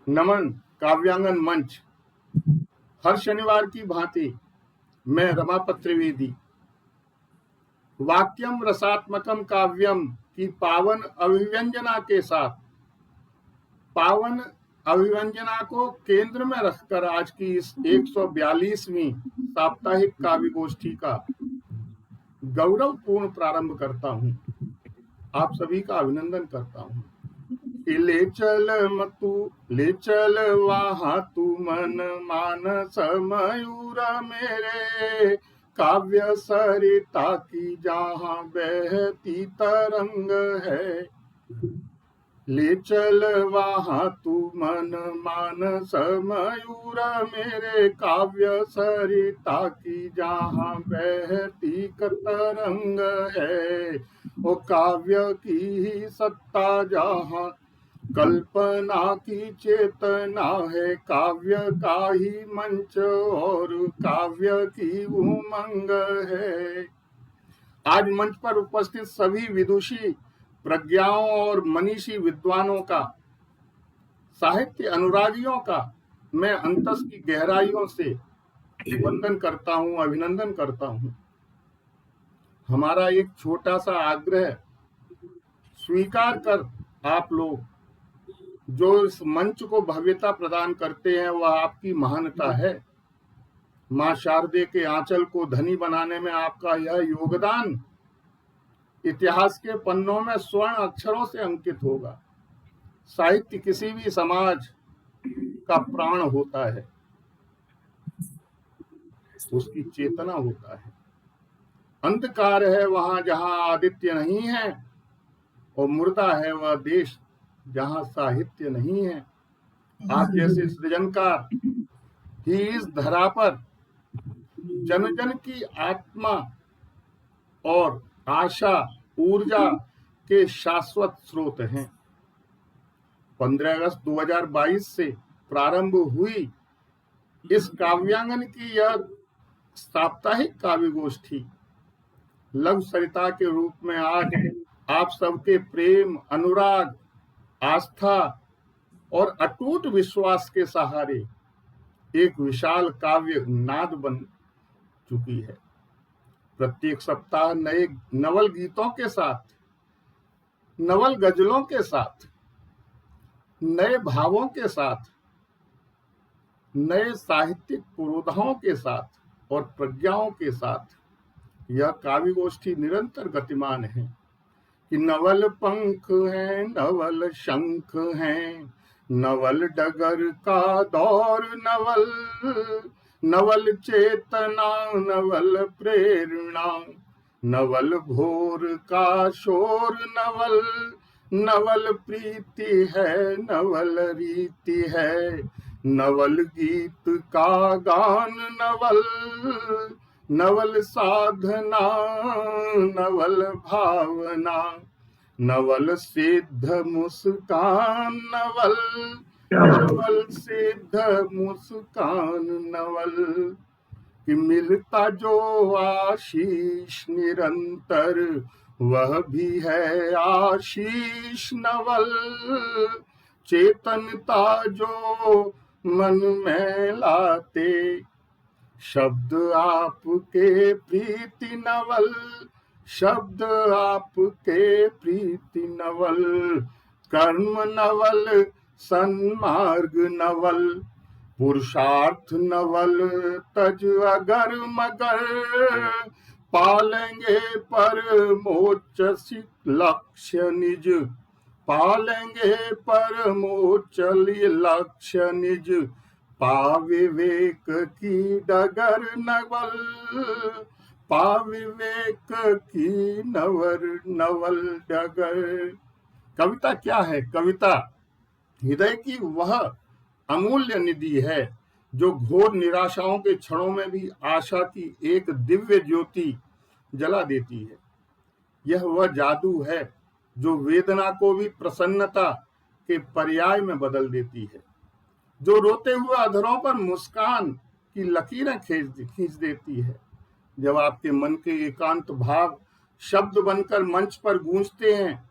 नमन काव्यांगन मंच। हर शनिवार की भांति मैं रमापत त्रिवेदी वाक्यम रसात्मकम काव्यम की पावन अभिव्यंजना को केंद्र में रखकर आज की इस 142वीं साप्ताहिक काव्य गोष्ठी का गौरवपूर्ण प्रारंभ करता हूं। आप सभी का अभिनंदन करता हूं कि ले चल वहां तू मन मानस मयूर मेरे, काव्य सरिता की जहां बहती तरंग है। ले चल वहां तू मन मानस मयूर मेरे, काव्य सरिता की जहां बहती तरंग है। ओ काव्य की ही सत्ता जहां कल्पना की चेतना है, काव्य का ही मंच और काव्य की उमंग है। आज मंच पर उपस्थित सभी विदुषी प्रज्ञाओं और मनीषी विद्वानों का, साहित्य अनुरागियों का मैं अंतस की गहराइयों से वंदन करता हूं, अभिनंदन करता हूं। हमारा एक छोटा सा आग्रह स्वीकार कर आप लोग जो इस मंच को भव्यता प्रदान करते हैं, वह आपकी महानता है। मां शारदे के आंचल को धनी बनाने में आपका यह योगदान इतिहास के पन्नों में स्वर्ण अक्षरों से अंकित होगा। साहित्य किसी भी समाज का प्राण होता है, उसकी चेतना होता है। अंधकार है वहां जहां आदित्य नहीं है, और मुर्दा है वह देश जहां साहित्य नहीं है। आप जैसे सृजनकार ही इस धरा पर जन जन की आत्मा और आशा ऊर्जा के शाश्वत स्रोत हैं। 15 अगस्त 2022 से प्रारंभ हुई इस काव्यांगन की यह साप्ताहिक काव्य गोष्ठी लघु सरिता के रूप में आज आप सबके प्रेम, अनुराग, आस्था और अटूट विश्वास के सहारे एक विशाल काव्य नाद बन चुकी है। प्रत्येक सप्ताह नए नवल गीतों के साथ, नवल गजलों के साथ, नए भावों के साथ, नए साहित्यिक पुरोधाओं के साथ और प्रज्ञाओं के साथ यह काव्य गोष्ठी निरंतर गतिमान है। कि नवल पंख हैं, नवल शंख हैं, नवल डगर का दौर, नवल चेतना, नवल प्रेरणा, नवल भोर का शोर, नवल प्रीति है, नवल रीति है, नवल गीत का गान, नवल साधना, नवल भावना, नवल सिद्ध मुस्कान, नवल सिद्ध मुस्कान, नवल कि मिलता जो आशीष निरंतर, वह भी है आशीष। नवल चेतनता जो मन में लाते, शब्द आपके प्रीति नवल, शब्द आपके प्रीति नवल, कर्म नवल, सन्मार्ग नवल, पुरुषार्थ नवल, तज अगर मगर, पालेंगे पर मोक्ष लक्ष्य निज, पालेंगे पर मोक्ष लक्ष्य निज, पाविवेक की डगर नवल, पाविवेक की नवल डगर। कविता क्या है? कविता हृदय की वह अमूल्य निधि है जो घोर निराशाओं के क्षणों में भी आशा की एक दिव्य ज्योति जला देती है। यह वह जादू है जो वेदना को भी प्रसन्नता के पर्याय में बदल देती है, जो रोते हुए अधरों पर मुस्कान की लकीरें खींच देती है। जब आपके मन के एकांत भाव शब्द बनकर मंच पर गूंजते हैं,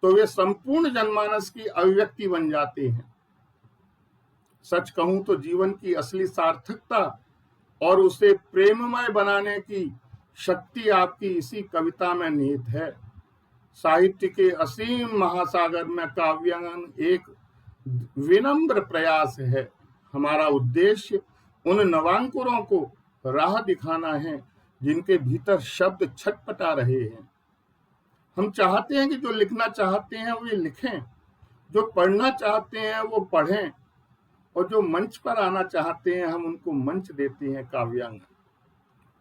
तो वे संपूर्ण जनमानस की अभिव्यक्ति बन जाते हैं। सच कहूं तो जीवन की असली सार्थकता और उसे प्रेममय बनाने की शक्ति आपकी इसी कविता में निहित है। साहित्य के असीम महासागर में काव्यांगन एक विनम्र प्रयास है। हमारा उद्देश्य उन नवांकुरों को राह दिखाना है जिनके भीतर शब्द छटपटा रहे हैं। हम चाहते हैं कि जो लिखना चाहते हैं वे लिखें, जो पढ़ना चाहते हैं वो पढ़ें, और जो मंच पर आना चाहते हैं हम उनको मंच देते हैं काव्यांगन,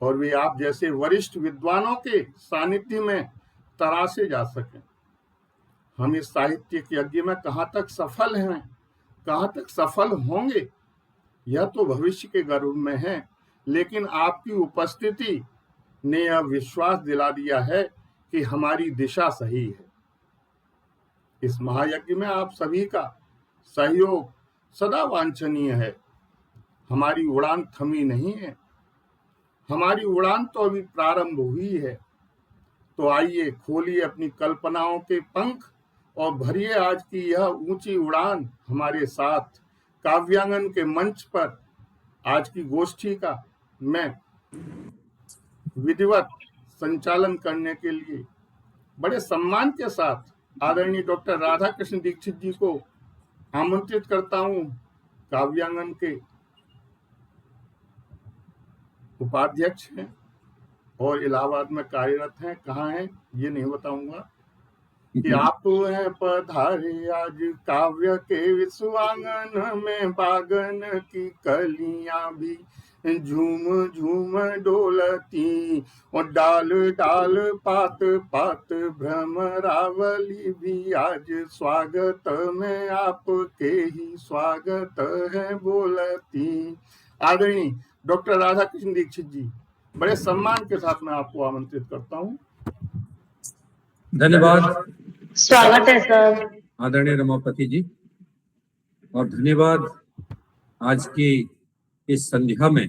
और वे आप जैसे वरिष्ठ विद्वानों के सानिध्य में तराशे जा सकें। हम इस साहित्य के यज्ञ में कहाँ तक सफल हैं, कहाँ तक सफल होंगे, यह तो भविष्य के गर्भ में है, लेकिन आपकी उपस्थिति ने यह विश्वास दिला दिया है कि हमारी दिशा सही है। इस महायज्ञ में आप सभी का सहयोग सदा वांछनीय है। हमारी उड़ान थमी नहीं है, हमारी उड़ान तो अभी प्रारंभ हुई है। तो आइए खोलिए अपनी कल्पनाओं के पंख और भरिए आज की यह ऊंची उड़ान हमारे साथ। काव्यांगन के मंच पर आज की गोष्ठी का मैं विधिवत संचालन करने के लिए बड़े सम्मान के साथ आदरणीय डॉक्टर राधाकृष्ण दीक्षित जी को आमंत्रित करता हूं। काव्यांगन के उपाध्यक्ष हैं और इलाहाबाद में कार्यरत हैं। कहाँ हैं ये नहीं बताऊंगा। कि आप हैं पधारे आज काव्य के विश्वांगन में, बागन की कलियां भी झूम झूम डोलती, और डाल डाल पात पात भ्रमरावली भी आज स्वागत में आपके ही स्वागत है बोलती। आदरणीय डॉक्टर राधाकृष्ण दीक्षित जी, बड़े सम्मान के साथ मैं आपको आमंत्रित करता हूँ। धन्यवाद। स्वागत है सर। आदरणीय रमापति जी, और धन्यवाद आज की इस संध्या में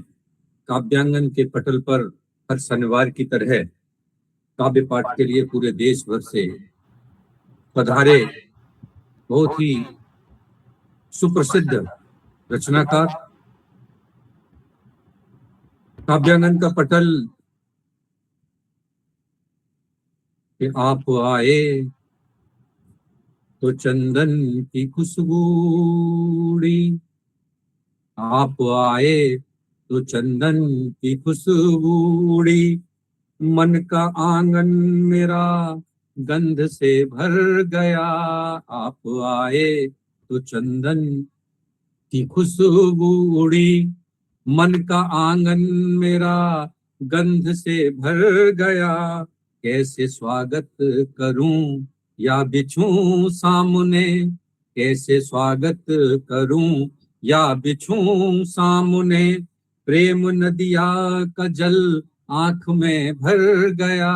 काव्यांगन के पटल पर हर शनिवार की तरह काव्य पाठ के लिए पूरे देश भर से पधारे बहुत ही सुप्रसिद्ध रचनाकार। काव्यांगन का पटल कि आप आए तो चंदन की खुशबूड़ी, आप आए तो चंदन की खुशबूड़ी, मन का आंगन मेरा गंध से भर गया। आप आए तो चंदन की खुशबूड़ी, मन का आंगन मेरा गंध से भर गया। कैसे स्वागत करूं या बिछूं सामने, कैसे स्वागत करूं या बिछूं सामने, प्रेम नदिया का जल आंख में भर गया,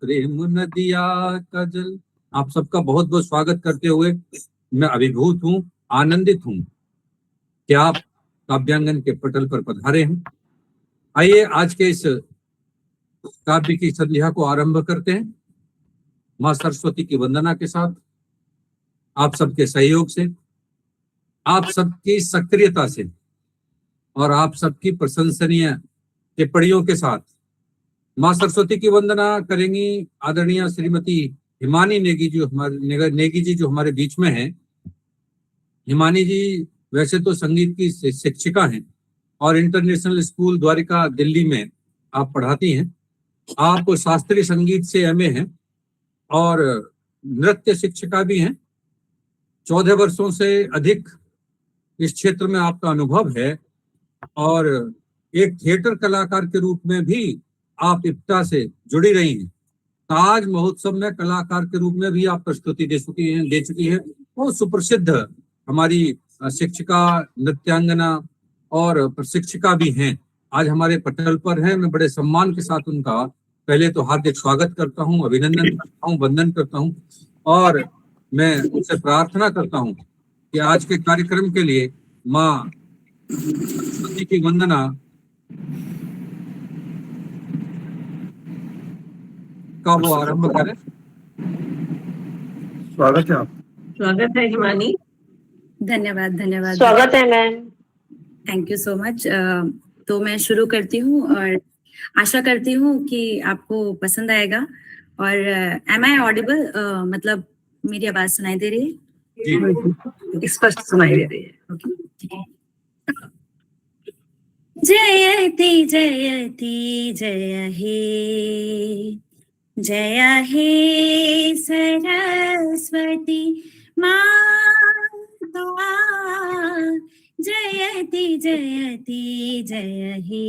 प्रेम नदिया का जल। आप सबका बहुत बहुत स्वागत करते हुए मैं अभिभूत हूं, आनंदित हूं कि आप काव्यांगन के पटल पर पधारे हैं। आइए आज के इस काव्य की संध्या को आरंभ करते हैं मां सरस्वती की वंदना के साथ। आप सबके सहयोग से, आप सबकी सक्रियता से और आप सबकी प्रशंसनीय टिप्पणियों के साथ मां सरस्वती की वंदना करेंगी आदरणीय श्रीमती हिमानी नेगी जी जो हमारे बीच में हैं। हिमानी जी वैसे तो संगीत की शिक्षिका हैं और इंटरनेशनल स्कूल द्वारिका दिल्ली में आप पढ़ाती हैं। आप शास्त्रीय संगीत से एमए हैं और नृत्य शिक्षिका भी हैं। 14 वर्षों से अधिक इस क्षेत्र में आपका अनुभव है और एक थिएटर कलाकार के रूप में भी आप इप्टा से जुड़ी रही हैं। ताज महोत्सव में कलाकार के रूप में भी आप प्रस्तुति दे चुकी हैं। बहुत सुप्रसिद्ध हमारी शिक्षिका, नृत्यांगना और प्रशिक्षिका भी हैं। आज हमारे पटल पर हैं। मैं बड़े सम्मान के साथ उनका पहले तो हार्दिक स्वागत करता हूं, अभिनंदन करता हूं, वंदन करता हूं और मैं उनसे प्रार्थना करता हूं कि आज के कार्यक्रम के लिए मां सरस्वती की वंदना का वो आरंभ करें। स्वागत है आप। स्वागत है हिमानी। धन्यवाद। स्वागत है ma'am. Thank you so much. तो मैं शुरू करती हूँ और आशा करती हूँ कि आपको पसंद आएगा। और एम आई ऑडिबल, मतलब मेरी आवाज सुनाई दे रही है? जी स्पष्ट सुनाई दे रही है। ओके, ठीक है। जयति जयति जय हे सरस्वती माता। जयति जयति जय हे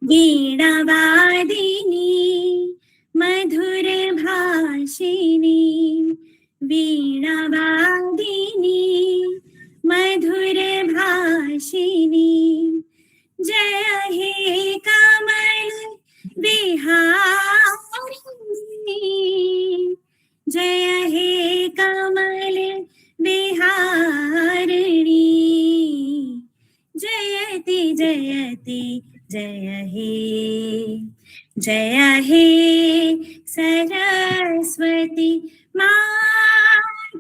वीणा वादिनी मधुर भाषिणी। वीणा वादिनी मधुर भाषिणी। जय हे कमल विहारिणी। जय हे कमल विहारिणी। जयति जयति जय हे सरस्वती माता।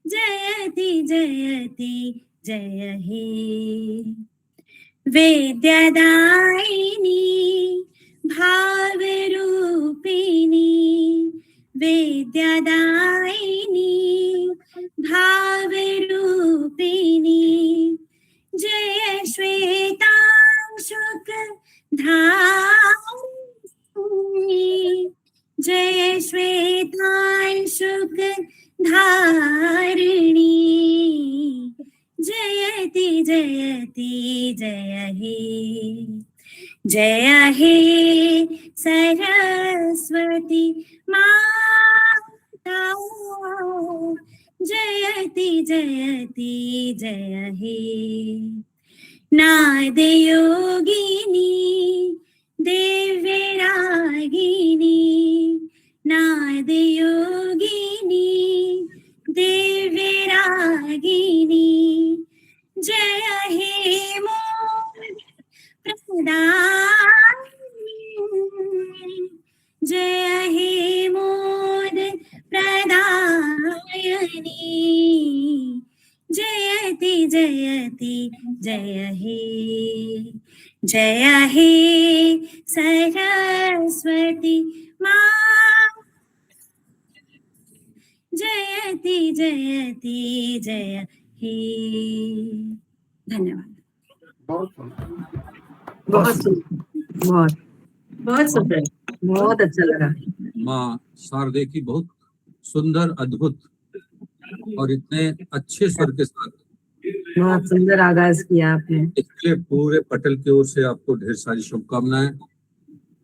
जयति जयति जय हे विद्यादायिनी भावरूपिणी। विद्यादायिनी भावरूपिणी। जय श्वेतांशुक धारिणी। जय श्वेतांशुक धारिणी। जयति जयति जय हे सरस्वती माता। जयति जयति जय हे नाद योगिनी दिव्यरागिनी। नाद योगिनी दिव्यरागिनी। जय हे मोद प्रदायिनी। जय हे मोद प्रदायिनी। जयति जयति जय हे सरस्वती माता। जयति जयति जय हे। धन्यवाद। बहुत सुंदर। बहुत बहुत बहुत सुंदर, बहुत अच्छा लगा। माँ शारदे की बहुत सुंदर, अद्भुत और इतने अच्छे स्वर के साथ बहुत सुंदर आगाज किया आपने। इसके लिए पूरे पटल की ओर से आपको ढेर सारी शुभकामनाएं,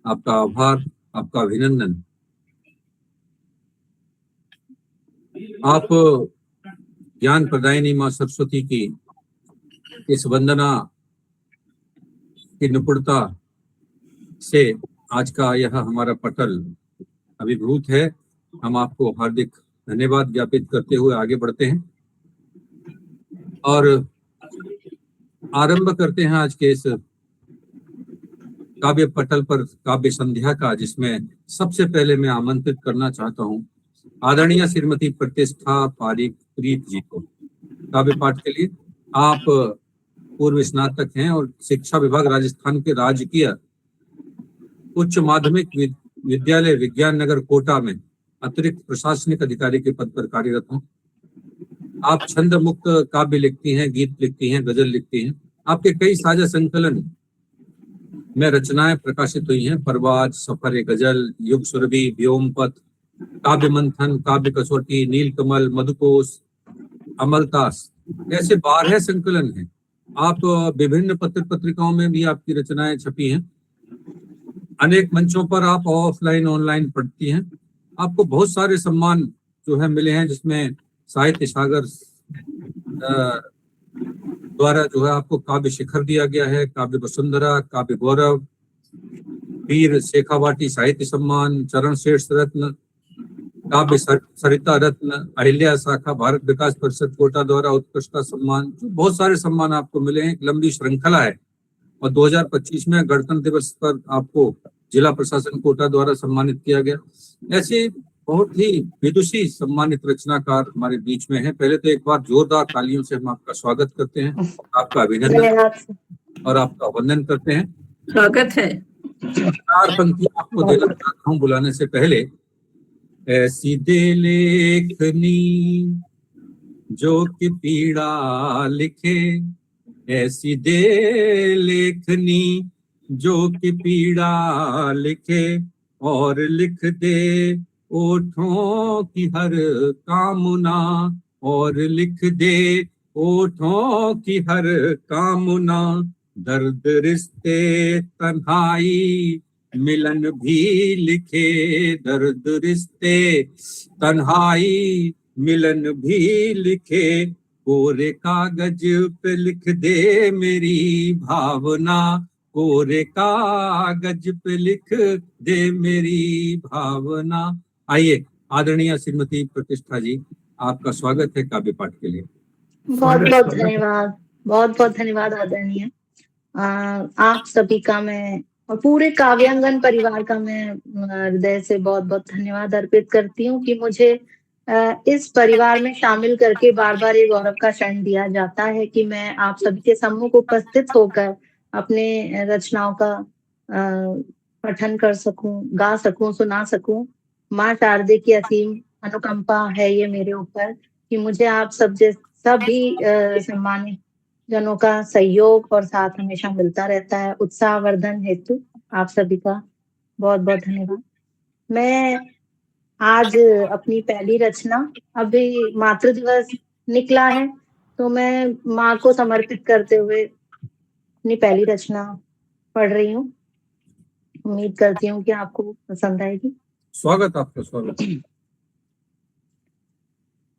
आपका आभार, आपका अभिनंदन। आप ज्ञान प्रदायिनी माँ सरस्वती की इस वंदना की निपुणता से आज का यह हमारा पटल अभिभूत है। हम आपको हार्दिक धन्यवाद ज्ञापित करते हुए आगे बढ़ते हैं और आरंभ करते हैं आज के इस काव्य पटल पर काव्य संध्या का, जिसमें सबसे पहले मैं आमंत्रित करना चाहता हूं आदरणीय श्रीमती प्रतिष्ठा पारीक प्रीत जी को काव्य पाठ के लिए। आप पूर्व स्नातक हैं और शिक्षा विभाग राजस्थान के राजकीय उच्च माध्यमिक विद्यालय विज्ञान नगर कोटा में अतिरिक्त प्रशासनिक अधिकारी के पद पर कार्यरत हूँ। आप छंद मुक्त काव्य लिखती हैं, गीत लिखती हैं, गजल लिखती हैं। आपके कई साझा संकलन में रचनाएं प्रकाशित हुई हैं। परवाज, सफर गजल, युग सुरभि, व्योमपथ, काव्य मंथन, काव्य कसौटी, नीलकमल, मधुकोश, अमलतास, ऐसे 12 संकलन हैं। आप विभिन्न पत्र पत्रिकाओं में भी आपकी रचनाएं छपी हैं। अनेक मंचों पर आप ऑफलाइन ऑनलाइन पढ़ती हैं। आपको बहुत सारे सम्मान जो है मिले हैं, जिसमें साहित्य सागर द्वारा जो है आपको काव्य शिखर दिया गया है, काव्य वसुंधरा, काव्य गौरव, वीर शेखावाटी साहित्य सम्मान, चरण श्रेष्ठ रत्न, काव्य सरिता रत्न, अहिल्या शाखा भारत विकास परिषद कोटा द्वारा उत्कृष्टता सम्मान, जो बहुत सारे सम्मान आपको मिले हैं। एक लंबी श्रृंखला है और 2025 में गणतंत्र दिवस पर आपको जिला प्रशासन कोटा द्वारा सम्मानित किया गया। ऐसे बहुत ही विदुषी सम्मानित रचनाकार हमारे बीच में है। पहले तो एक बार जोरदार तालियों से हम आपका स्वागत करते हैं, आपका अभिनंदन धन्यवाद। और आपका वंदन करते हैं। स्वागत है। 4 पंक्तियां आपको देना चाहता हूँ बुलाने से पहले। ऐसी दे लेखनी जो कि पीड़ा लिखे, ऐसी दे लेखनी जो कि पीड़ा लिखे, और लिख दे ओठों की हर कामना, और लिख दे ओठों की हर कामना। दर्द रिश्ते तन्हाई मिलन भी लिखे, दर्द रिश्ते तन्हाई मिलन भी लिखे, कोरे कागज पे लिख दे मेरी भावना, कोरे कागज पे लिख दे मेरी भावना। आइए आदरणीय श्रीमती प्रतिष्ठा जी, आपका स्वागत है काव्य पाठ के लिए। बहुत बहुत धन्यवाद, बहुत बहुत धन्यवाद आदरणीय। आप सभी का मैं और पूरे काव्यांगन परिवार का मैं हृदय से बहुत बहुत धन्यवाद अर्पित करती हूँ कि मुझे इस परिवार में शामिल करके बार बार ये गौरव का क्षण दिया जाता है कि मैं आप सभी के सम्मुख उपस्थित होकर अपने रचनाओं का पठन कर सकूं, गा सकूं, सुना सकूं। माँ शारदे की असीम अनुकंपा है ये मेरे ऊपर कि मुझे आप सभी सम्मानित जनों का सहयोग और साथ हमेशा मिलता रहता है। उत्साहवर्धन हेतु आप सभी का बहुत बहुत धन्यवाद। मैं आज अपनी पहली रचना, अभी मातृ दिवस निकला है तो मैं माँ को समर्पित करते हुए अपनी पहली रचना पढ़ रही हूँ। उम्मीद करती हूँ कि आपको पसंद आएगी। स्वागत आपका, स्वागत।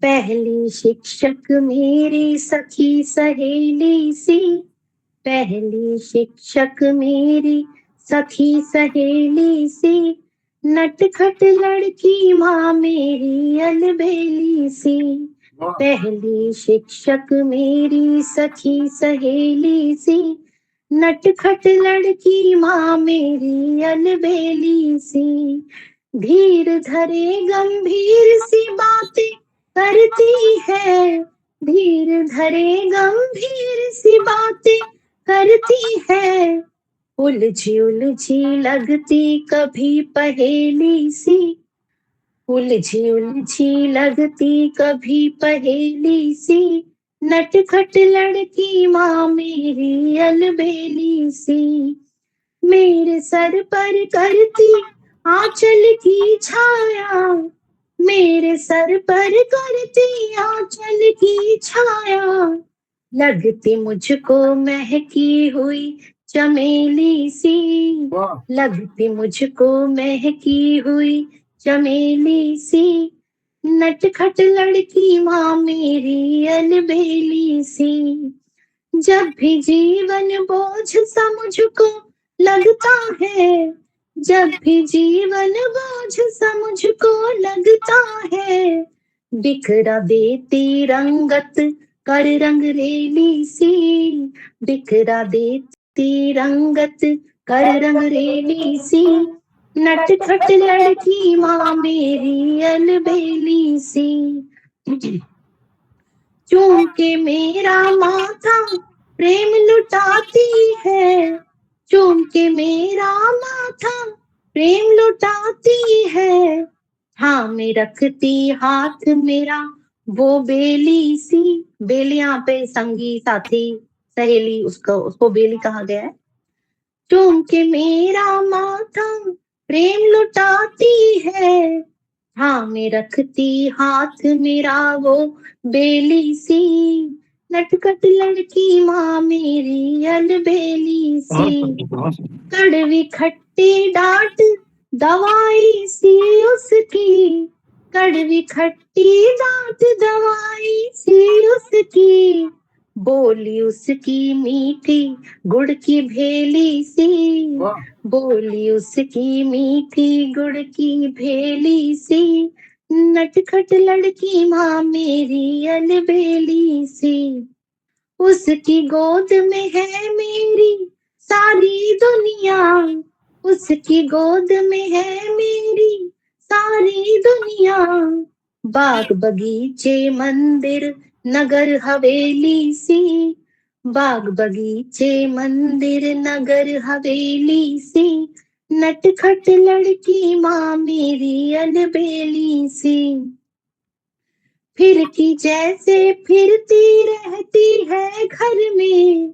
पहली शिक्षक मेरी सखी सहेली सी, पहली शिक्षक मेरी सखी सहेली सी, नटखट लड़की माँ मेरी अलबेली सी। पहली शिक्षक मेरी सखी सहेली सी, नटखट लड़की माँ मेरी अलबेली सी। धीर धरे गंभीर सी बातें करती है, धीर धरे गंभीर सी बातें करती है, उलझी उलझी लगती कभी पहेली सी, उलझी उलझी लगती कभी पहेली सी। नटखट लड़की माँ मेरी अलबेली सी। मेरे सर पर करती आंचल की छाया, मेरे सर पर करती आंचल की छाया, लगती मुझको महकी हुई चमेली सी, लगती मुझको महकी हुई चमेली सी। नटखट लड़की माँ मेरी अलबेली सी। जब भी जीवन बोझ सा मुझको लगता है, जब भी जीवन बोझ सा मुझको लगता है, बिखरा देती रंगत कर रंग रेली सी, बिखरा देती रंगत कर रंग रेली सी। नटखट लड़की माँ मेरी अलबेली सी। चूम के मेरा माथा प्रेम लुटाती है, चूम के मेरा माथा प्रेम लुटाती है, हाँ में रखती हाथ मेरा वो बेली सी। बेली यहाँ पे संगी साथी सहेली उसको बेली कहा गया है। चूम के मेरा माथा प्रेम लुटाती है, हाँ में रखती हाथ मेरा वो बेली सी। नटखट लड़की माँ मेरी अलबेली सी। कड़वी खट्टी डांट दवाई सी उसकी, कड़वी खट्टी डांट दवाई सी उसकी, बोली उसकी मीठी गुड़ की भेली सी, बोली उसकी मीठी गुड़ की भेली सी। नटखट लड़की माँ मेरी अलबेली सी। उसकी गोद में है मेरी सारी दुनिया, उसकी गोद में है मेरी सारी दुनिया, बाग बगीचे मंदिर नगर हवेली सी, बाग बगीचे मंदिर नगर हवेली सी, नटखट लड़की माँ मेरी अलबेली सी, फिर की जैसे फिरती रहती है घर में,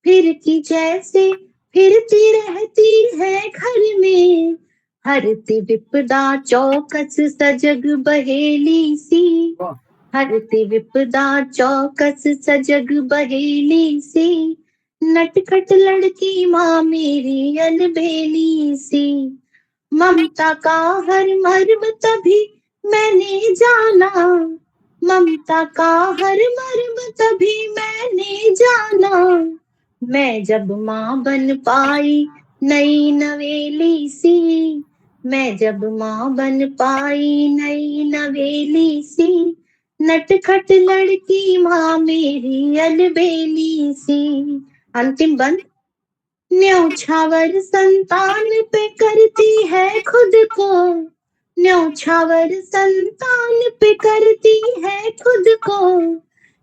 फिर की जैसे फिरती रहती है घर में, हरति विपदा चौकस सजग बहेली सी, हरति विपदा चौकस सजग बहेली सी, नटखट लड़की माँ मेरी अलबेली सी, ममता का हर मर्म तभी मैंने जाना, ममता का हर मर्म तभी मैंने जाना, मैं जब माँ बन पाई नई नवेली सी, मैं जब माँ बन पाई नई नवेली सी, नटखट लड़की माँ मेरी अलबेली सी। अंतिम बंद। न्यौछावर संतान पे करती है खुद को, न्यौछावर संतान पे करती है खुद को,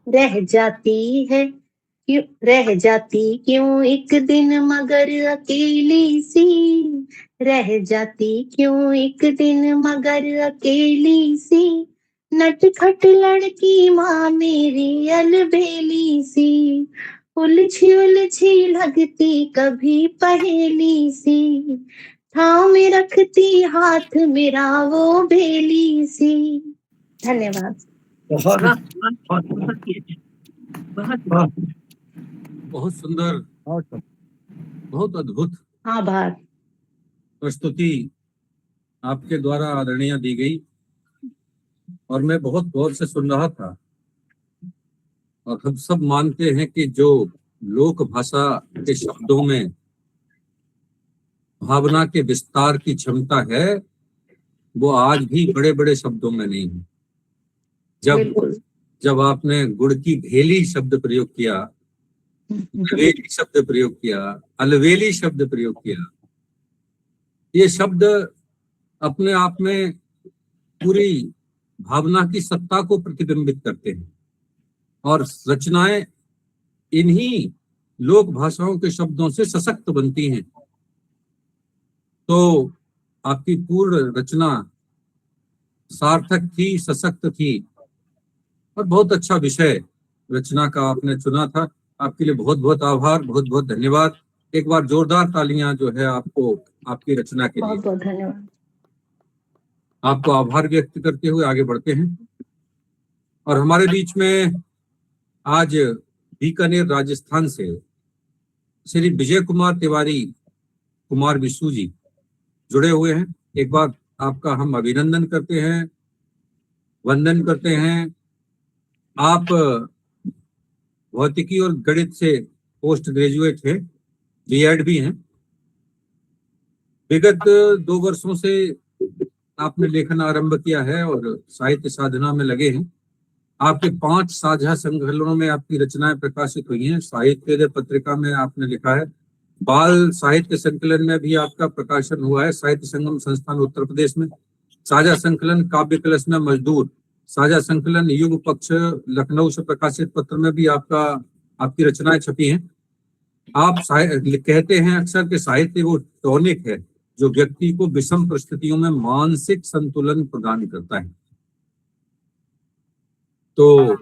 रह जाती है क्यों, रह जाती क्यों एक दिन मगर अकेली सी, रह जाती क्यों एक दिन मगर अकेली सी, नटखट लड़की माँ मेरी अलबेली सी, उलझी उलझी लगती कभी पहेली सी, ठाव में रखती हाथ मेरा वो बेली सी। धन्यवाद। बहुत वाह, वाह, बहुत ही अच्छा, बहुत बहुत सुंदर, बहुत अद्भुत आभार। प्रस्तुति आपके द्वारा आदरणीय दी गई और मैं बहुत गौर से सुन रहा था। और हम सब मानते हैं कि जो लोक भाषा के शब्दों में भावना के विस्तार की क्षमता है वो आज भी बड़े बड़े शब्दों में नहीं है। बिल्कुल। जब आपने गुड़ की घेली शब्द प्रयोग किया, अलवेली शब्द प्रयोग किया, अलवेली शब्द प्रयोग किया, ये शब्द अपने आप में पूरी भावना की सत्ता को प्रतिबिंबित करते हैं और रचनाएं इन्हीं लोक भाषाओं के शब्दों से सशक्त बनती हैं। तो आपकी पूर्ण रचना सार्थक थी, सशक्त थी और बहुत अच्छा विषय रचना का आपने चुना था। आपके लिए बहुत बहुत आभार, बहुत बहुत धन्यवाद। एक बार जोरदार तालियां जो है आपको आपकी रचना के लिए। बहुत बहुत धन्यवाद। आपको आभार व्यक्त करते हुए आगे बढ़ते हैं और हमारे बीच में आज बीकानेर राजस्थान से श्री विजय कुमार तिवारी कुमार विशु जी जुड़े हुए हैं। एक बार आपका हम अभिनंदन करते हैं, वंदन करते हैं। आप भौतिकी और गणित से पोस्ट ग्रेजुएट हैं, बीएड भी हैं। विगत 2 वर्षों से आपने लेखन आरंभ किया है और साहित्य साधना में लगे हैं। आपके 5 साझा संकलनों में आपकी रचनाएं प्रकाशित हुई हैं। साहित्य पत्रिका में आपने लिखा है, बाल साहित्य संकलन में भी आपका प्रकाशन हुआ है, साहित्य संगम संस्थान उत्तर प्रदेश में। साझा संकलन काव्य कलश में मजदूर, साझा संकलन युग पक्ष लखनऊ से प्रकाशित पत्र में भी आपकी रचनाएं छपी हैं। आप कहते हैं अक्सर कि साहित्य वो टॉनिक है जो व्यक्ति को विषम परिस्थितियों में मानसिक संतुलन प्रदान करता है। तो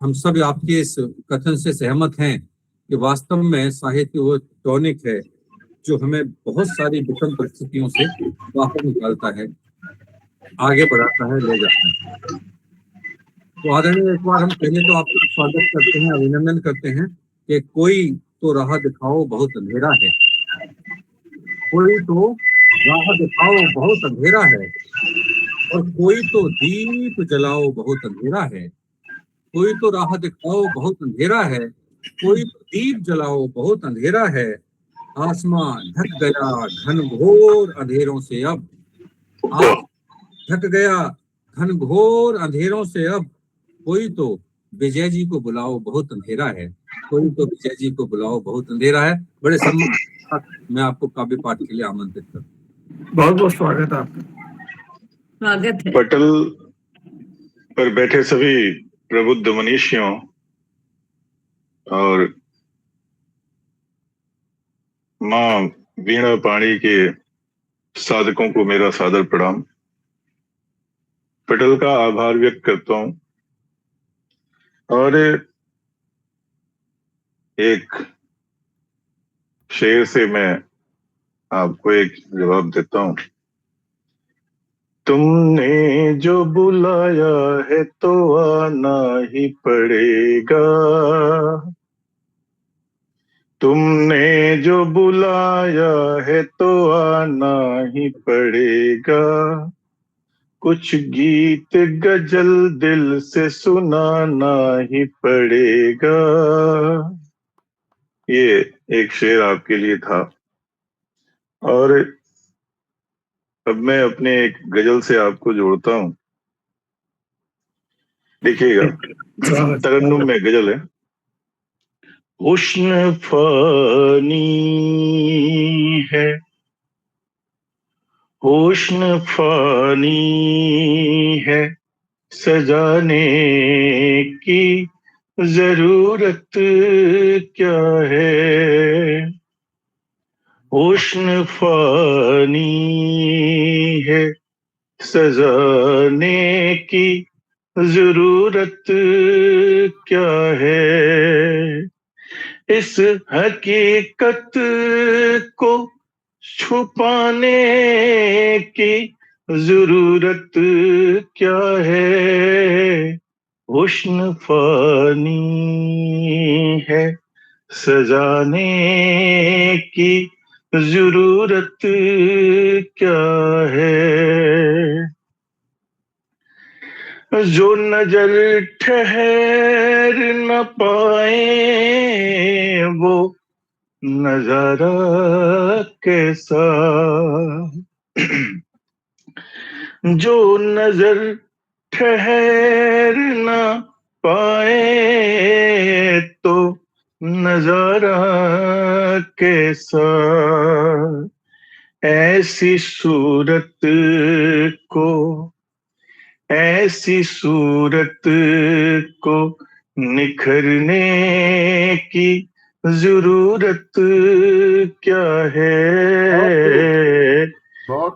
हम सब आपके इस कथन से सहमत हैं कि वास्तव में साहित्य वो टॉनिक है जो हमें बहुत सारी विषम परिस्थितियों से बाहर निकालता है, आगे बढ़ाता है, ले जाता है। तो आदरणीय, एक बार हम पहले तो आपका स्वागत करते हैं, अभिनंदन करते हैं कि कोई तो राह दिखाओ बहुत अंधेरा है, कोई तो राह दिखाओ बहुत अंधेरा है, और कोई तो दीप जलाओ बहुत अंधेरा है। कोई तो राह दिखाओ बहुत अंधेरा है, कोई तो दीप जलाओ बहुत अंधेरा है। आसमां ढक गया घनघोर अंधेरों से अब, ढक गया घनघोर अंधेरों से अब। कोई तो विजय जी को बुलाओ बहुत अंधेरा है, कोई तो विजय जी को बुलाओ बहुत अंधेरा है। बड़े सम्मान मैं आपको काव्य पाठ के लिए आमंत्रित करता हूँ। बहुत बहुत स्वागत है आपका। स्वागत है। पटल पर बैठे सभी प्रबुद्ध मनीषियों और माँ वीणा पाणी के साधकों को मेरा सादर प्रणाम। पटल का आभार व्यक्त करता हूँ और एक शेर से मैं आपको एक जवाब देता हूँ। तुमने जो बुलाया है तो आना ही पड़ेगा, तुमने जो बुलाया है तो आना ही पड़ेगा, कुछ गीत गजल दिल से सुनाना ही पड़ेगा। ये एक शेर आपके लिए था और अब मैं अपने एक गजल से आपको जोड़ता हूँ। देखिएगा, तरन्नुम में गजल है। हुस्न फानी है, हुस्न फानी है, सजाने की जरूरत क्या है। हुस्न फानी है, सजाने की जरूरत क्या है। इस हकीकत को छुपाने की जरूरत क्या है। हुस्न फानी है, सजाने की जरूरत क्या है। जो नजर ठहर न पाए वो नजारा कैसा, जो नजर ठहर न पाए तो नजारा कैसा। ऐसी सूरत को, ऐसी सूरत को निखरने की जरूरत क्या है।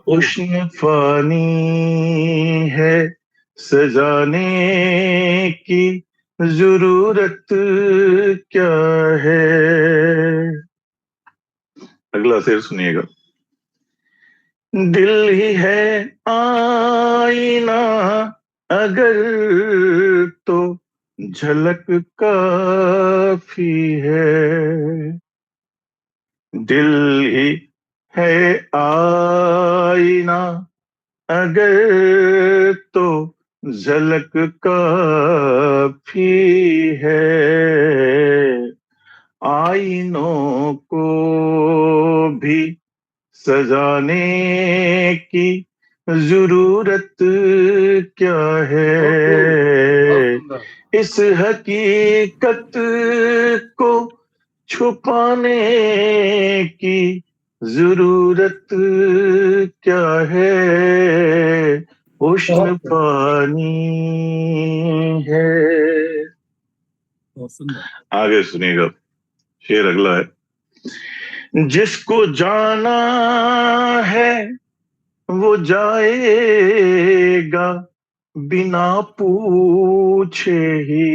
हुस्न फानी है, सजाने की जरूरत क्या है। अगला शेर सुनिएगा। दिल ही है आईना अगर तो झलक काफी है। दिल ही है आईना अगर तो झलक काफी है। आईनों को भी सजाने की जरूरत क्या है। इस हकीकत को छुपाने की जरूरत क्या है। हुस्न पानी है। आगे सुनिएगा, शेर अगला है। जिसको जाना है वो जाएगा बिना पूछे ही।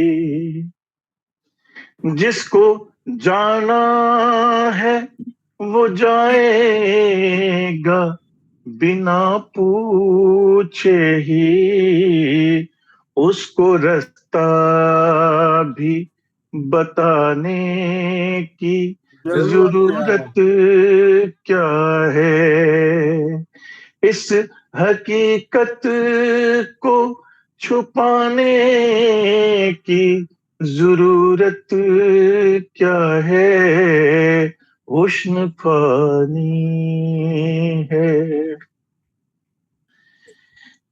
जिसको जाना है वो जाएगा बिना पूछे ही। उसको रास्ता भी बताने की जरूरत क्या है। इस हकीकत को छुपाने की जरूरत क्या है। हुस्न फानी है।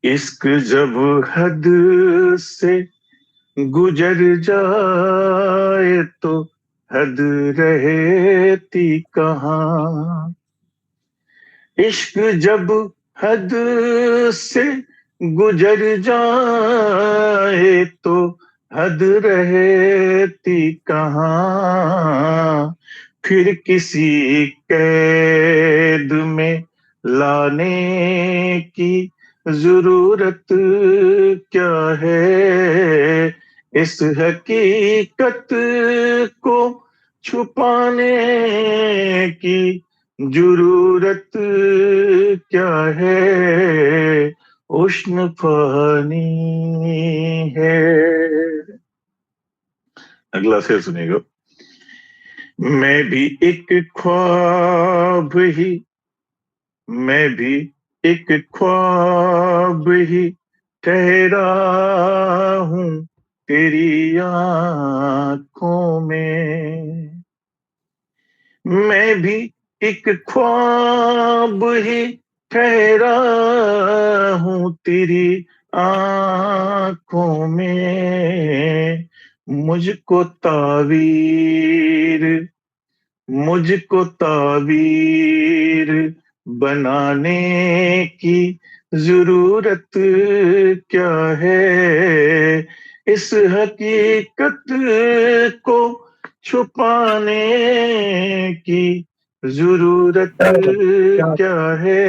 इश्क जब हद से गुजर जाए तो हद रहती कहाँ। इश्क जब हद से गुजर जाए तो हद रहती कहाँ, फिर किसी कैद में लाने की जरूरत क्या है, इस हकीकत को छुपाने की जरूरत क्या है, उष्ण पानी है। अगला शेर सुनिएगा। मैं भी एक ख्वाब ही, मैं भी एक ख्वाब ही ठहरा हूँ तेरी आंखों में, मैं भी एक ख्वाब ही ठहरा हूँ तेरी आंखों में, मुझको तावीर बनाने की जरूरत क्या है, इस हकीकत को छुपाने की जरूरत क्या है,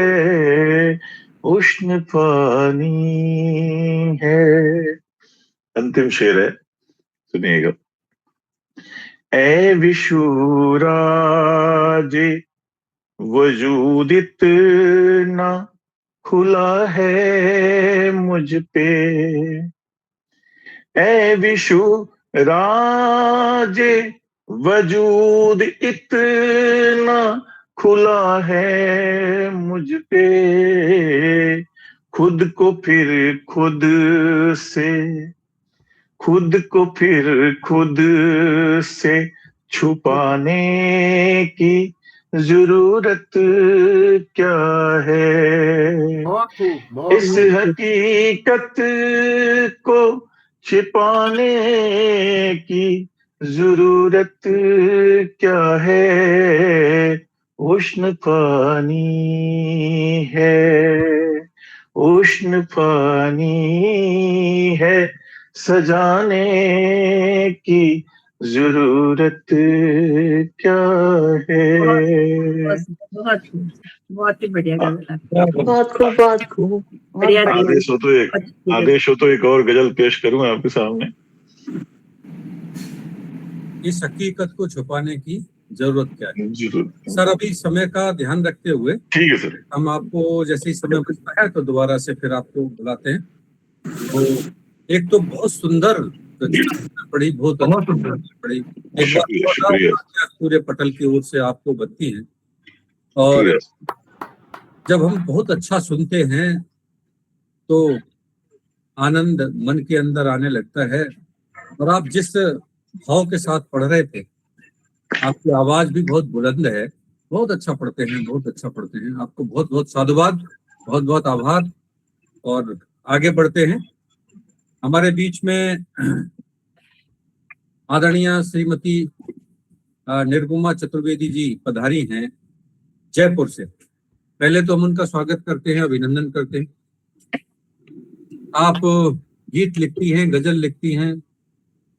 उष्ण पानी है। अंतिम शेर है, सुनिएगा। ऐ विशुराजे वजूद इतना खुला है मुझ पे, ऐ विशुराजे वजूद इतना खुला है मुझ पे, खुद को फिर खुद से छुपाने की जरूरत क्या है, बहुत खूब, बहुत इस खूब। हकीकत को छिपाने की जरूरत क्या है, उष्ण पानी है, उष्ण पानी है, सजाने की जरूरत क्या है। बहुत ही बढ़िया गजल आपकी। बहुत खूब, बहुत खूब, बहुत बढ़िया बढ़िया। आदेश हो तो एक और गजल पेश करूं आपके सामने। इस हकीकत को छुपाने की जरूरत क्या है। जरूर सर, अभी समय का ध्यान रखते हुए ठीक है सर। हम आपको जैसे ही समय बचता है तो दोबारा से फिर आपको बुलाते हैं। तो एक तो बहुत सुंदर पढ़ी, बहुत पढ़ी। एक बार शुक्रिया शुक्रिया पूरे पटल की ओर से आपको बत्ती है। और जब हम बहुत अच्छा सुनते हैं तो आनंद मन के अंदर आने लगता है। और आप जिस भाव के साथ पढ़ रहे थे, आपकी आवाज भी बहुत बुलंद है, बहुत अच्छा पढ़ते हैं, बहुत अच्छा पढ़ते हैं। आपको बहुत बहुत साधुवाद, बहुत बहुत आभार। और आगे बढ़ते हैं। हमारे बीच में आदरणीय श्रीमती निर्गुमा चतुर्वेदी जी पधारी हैं जयपुर से। पहले तो हम उनका स्वागत करते हैं, अभिनंदन करते हैं। आप गीत लिखती हैं, गजल लिखती हैं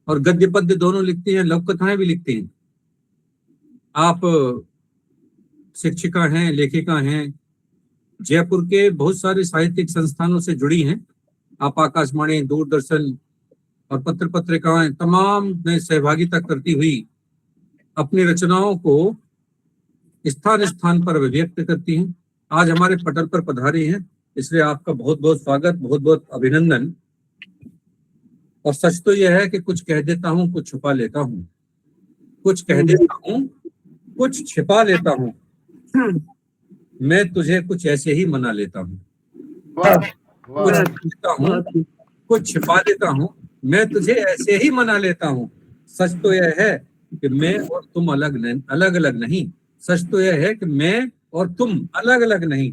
और गद्य पद्य दोनों लिखती हैं, लघु कथाएं भी लिखती हैं। आप शिक्षिका हैं, लेखिका हैं, जयपुर के बहुत सारे साहित्यिक संस्थानों से जुड़ी हैं। आप आकाशवाणी, दूरदर्शन और पत्र पत्रिकाएं तमाम में सहभागिता करती हुई अपनी रचनाओं को स्थान स्थान पर अभिव्यक्त करती हैं। आज हमारे पटल पर पधारी हैं, इसलिए आपका बहुत बहुत स्वागत, बहुत बहुत अभिनंदन। और सच तो यह है कि कुछ कह देता हूँ, कुछ छुपा लेता हूँ, कुछ कह देता हूँ, कुछ छिपा लेता हूँ, मैं तुझे कुछ ऐसे ही मना लेता हूँ। कुछ कहता हूँ, कुछ छिपा लेता हूँ, मैं तुझे ऐसे ही मना लेता हूँ। सच तो यह है कि मैं और तुम अलग अलग नहीं। सच तो यह है कि मैं और तुम अलग अलग नहीं।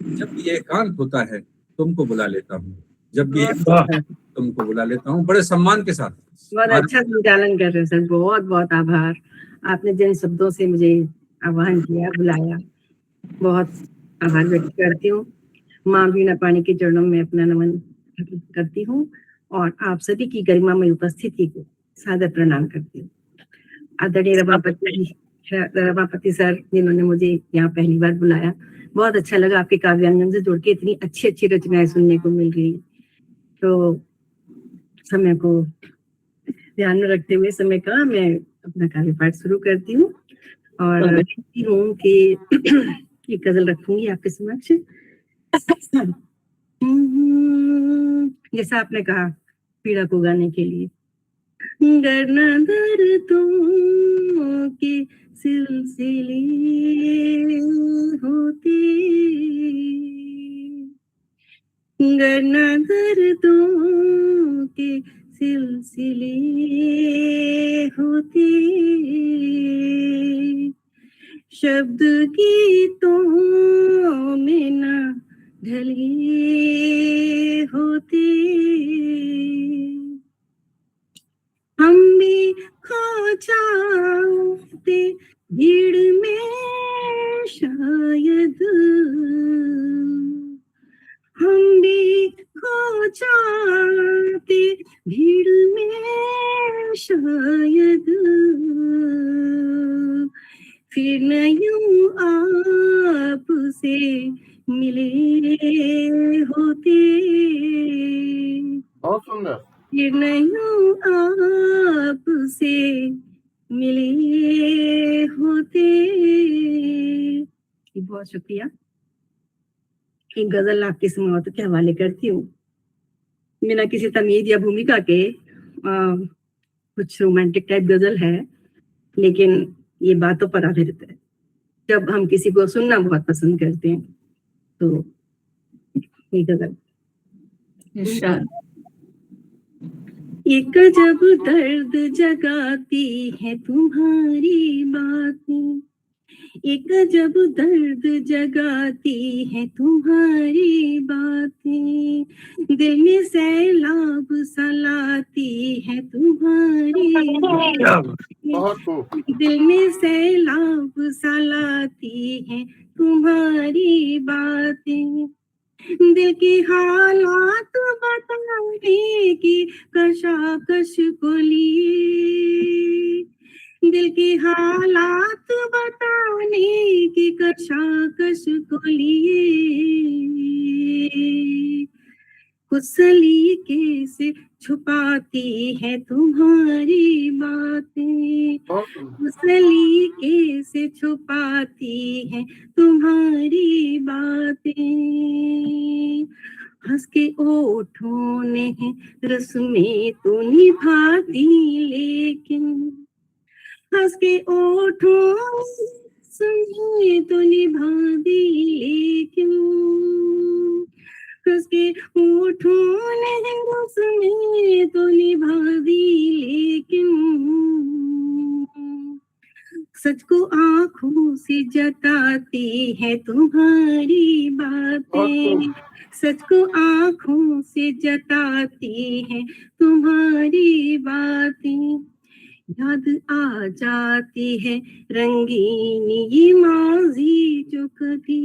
जब भी एकांत होता है तुमको बुला लेता हूँ, जब भी तुमको बुला लेता हूँ, बड़े सम्मान के साथ। बहुत अच्छा संचालन कर रहे हैं सर, बहुत बहुत आभार। आपने जिन शब्दों से मुझे आह्वान किया, बुलाया, बहुत आभार व्यक्त करती हूँ। माँ वीणा पाणी के चरणों में अपना नमन करती हूँ और आप सभी की गरिमामय उपस्थिति को सादर प्रणाम करती हूँ। आदरणीय रमापति सर, जिन्होंने मुझे यहाँ पहली बार बुलाया, बहुत अच्छा लगा आपके काव्यांगन से जुड़ के, इतनी अच्छी अच्छी रचनाएं सुनने को मिल रही। तो समय को ध्यान में रखते हुए समय का मैं अपना काव्य पाठ शुरू करती हूँ और कहती हूँ कि एक गजल रखूंगी आपके समक्ष। जैसा आपने कहा पीड़ा को गाने के लिए, गरना दर्दों के सिलसिले होते, गरना दर्दों के सिलसिले होते, शब्द गीतों में न ढले होते, हम भी खो जाते भीड़ में शायद, हम भी खो जाते भीड़ में शायद, फिर न यूं आपसे मिले होते, बहुत सुंदर। फिर न यूं आपसे मिले होते। बहुत शुक्रिया। एक गजल आपके समाप्त के हवाले करती हूँ। बिना किसी तमीज या भूमिका के कुछ रोमांटिक टाइप गजल है, लेकिन ये बातों पर आधारित है। जब हम किसी को सुनना बहुत पसंद करते हैं तो ये गजल। एक जब दर्द जगाती है तुम्हारी बातें, एक जब दर्द जगाती है तुम्हारी बातें, दिल में सैलाब सलाती है तुम्हारी बातें, बहुत खूब। दिल में सैलाब सलाती है तुम्हारी बातें, दिल की हालात बताने की कशाकश को लिए, दिल की हालात बताने की कशाकश को लिए, कुछ सलीके से छुपाती है तुम्हारी बातें, कुछ सलीके से छुपाती है तुम्हारी बातें, हंस के ओठों ने रस्में तो निभाती, लेकिन हंस के ओठों से तो निभाती, लेकिन हंस के ओठों ने रस्में तो निभाती, लेकिन सच को आंखों से जताती है तुम्हारी बातें, सच को आंखों से जताती है तुम्हारी बातें, याद आ जाती है रंगीन ये माजी जो कभी,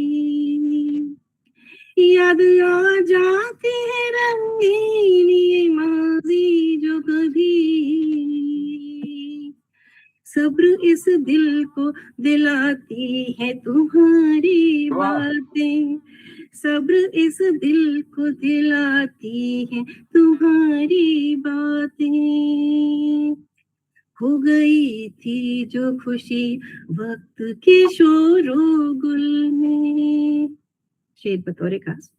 याद आ जाती है रंगीन ये माजी जो कभी, सब्र इस दिल को दिलाती है तुम्हारी बातें, सब्र इस दिल को दिलाती है तुम्हारी बातें, हो गई थी जो खुशी वक्त के शोरो गुल में, शेर बतौरे खास,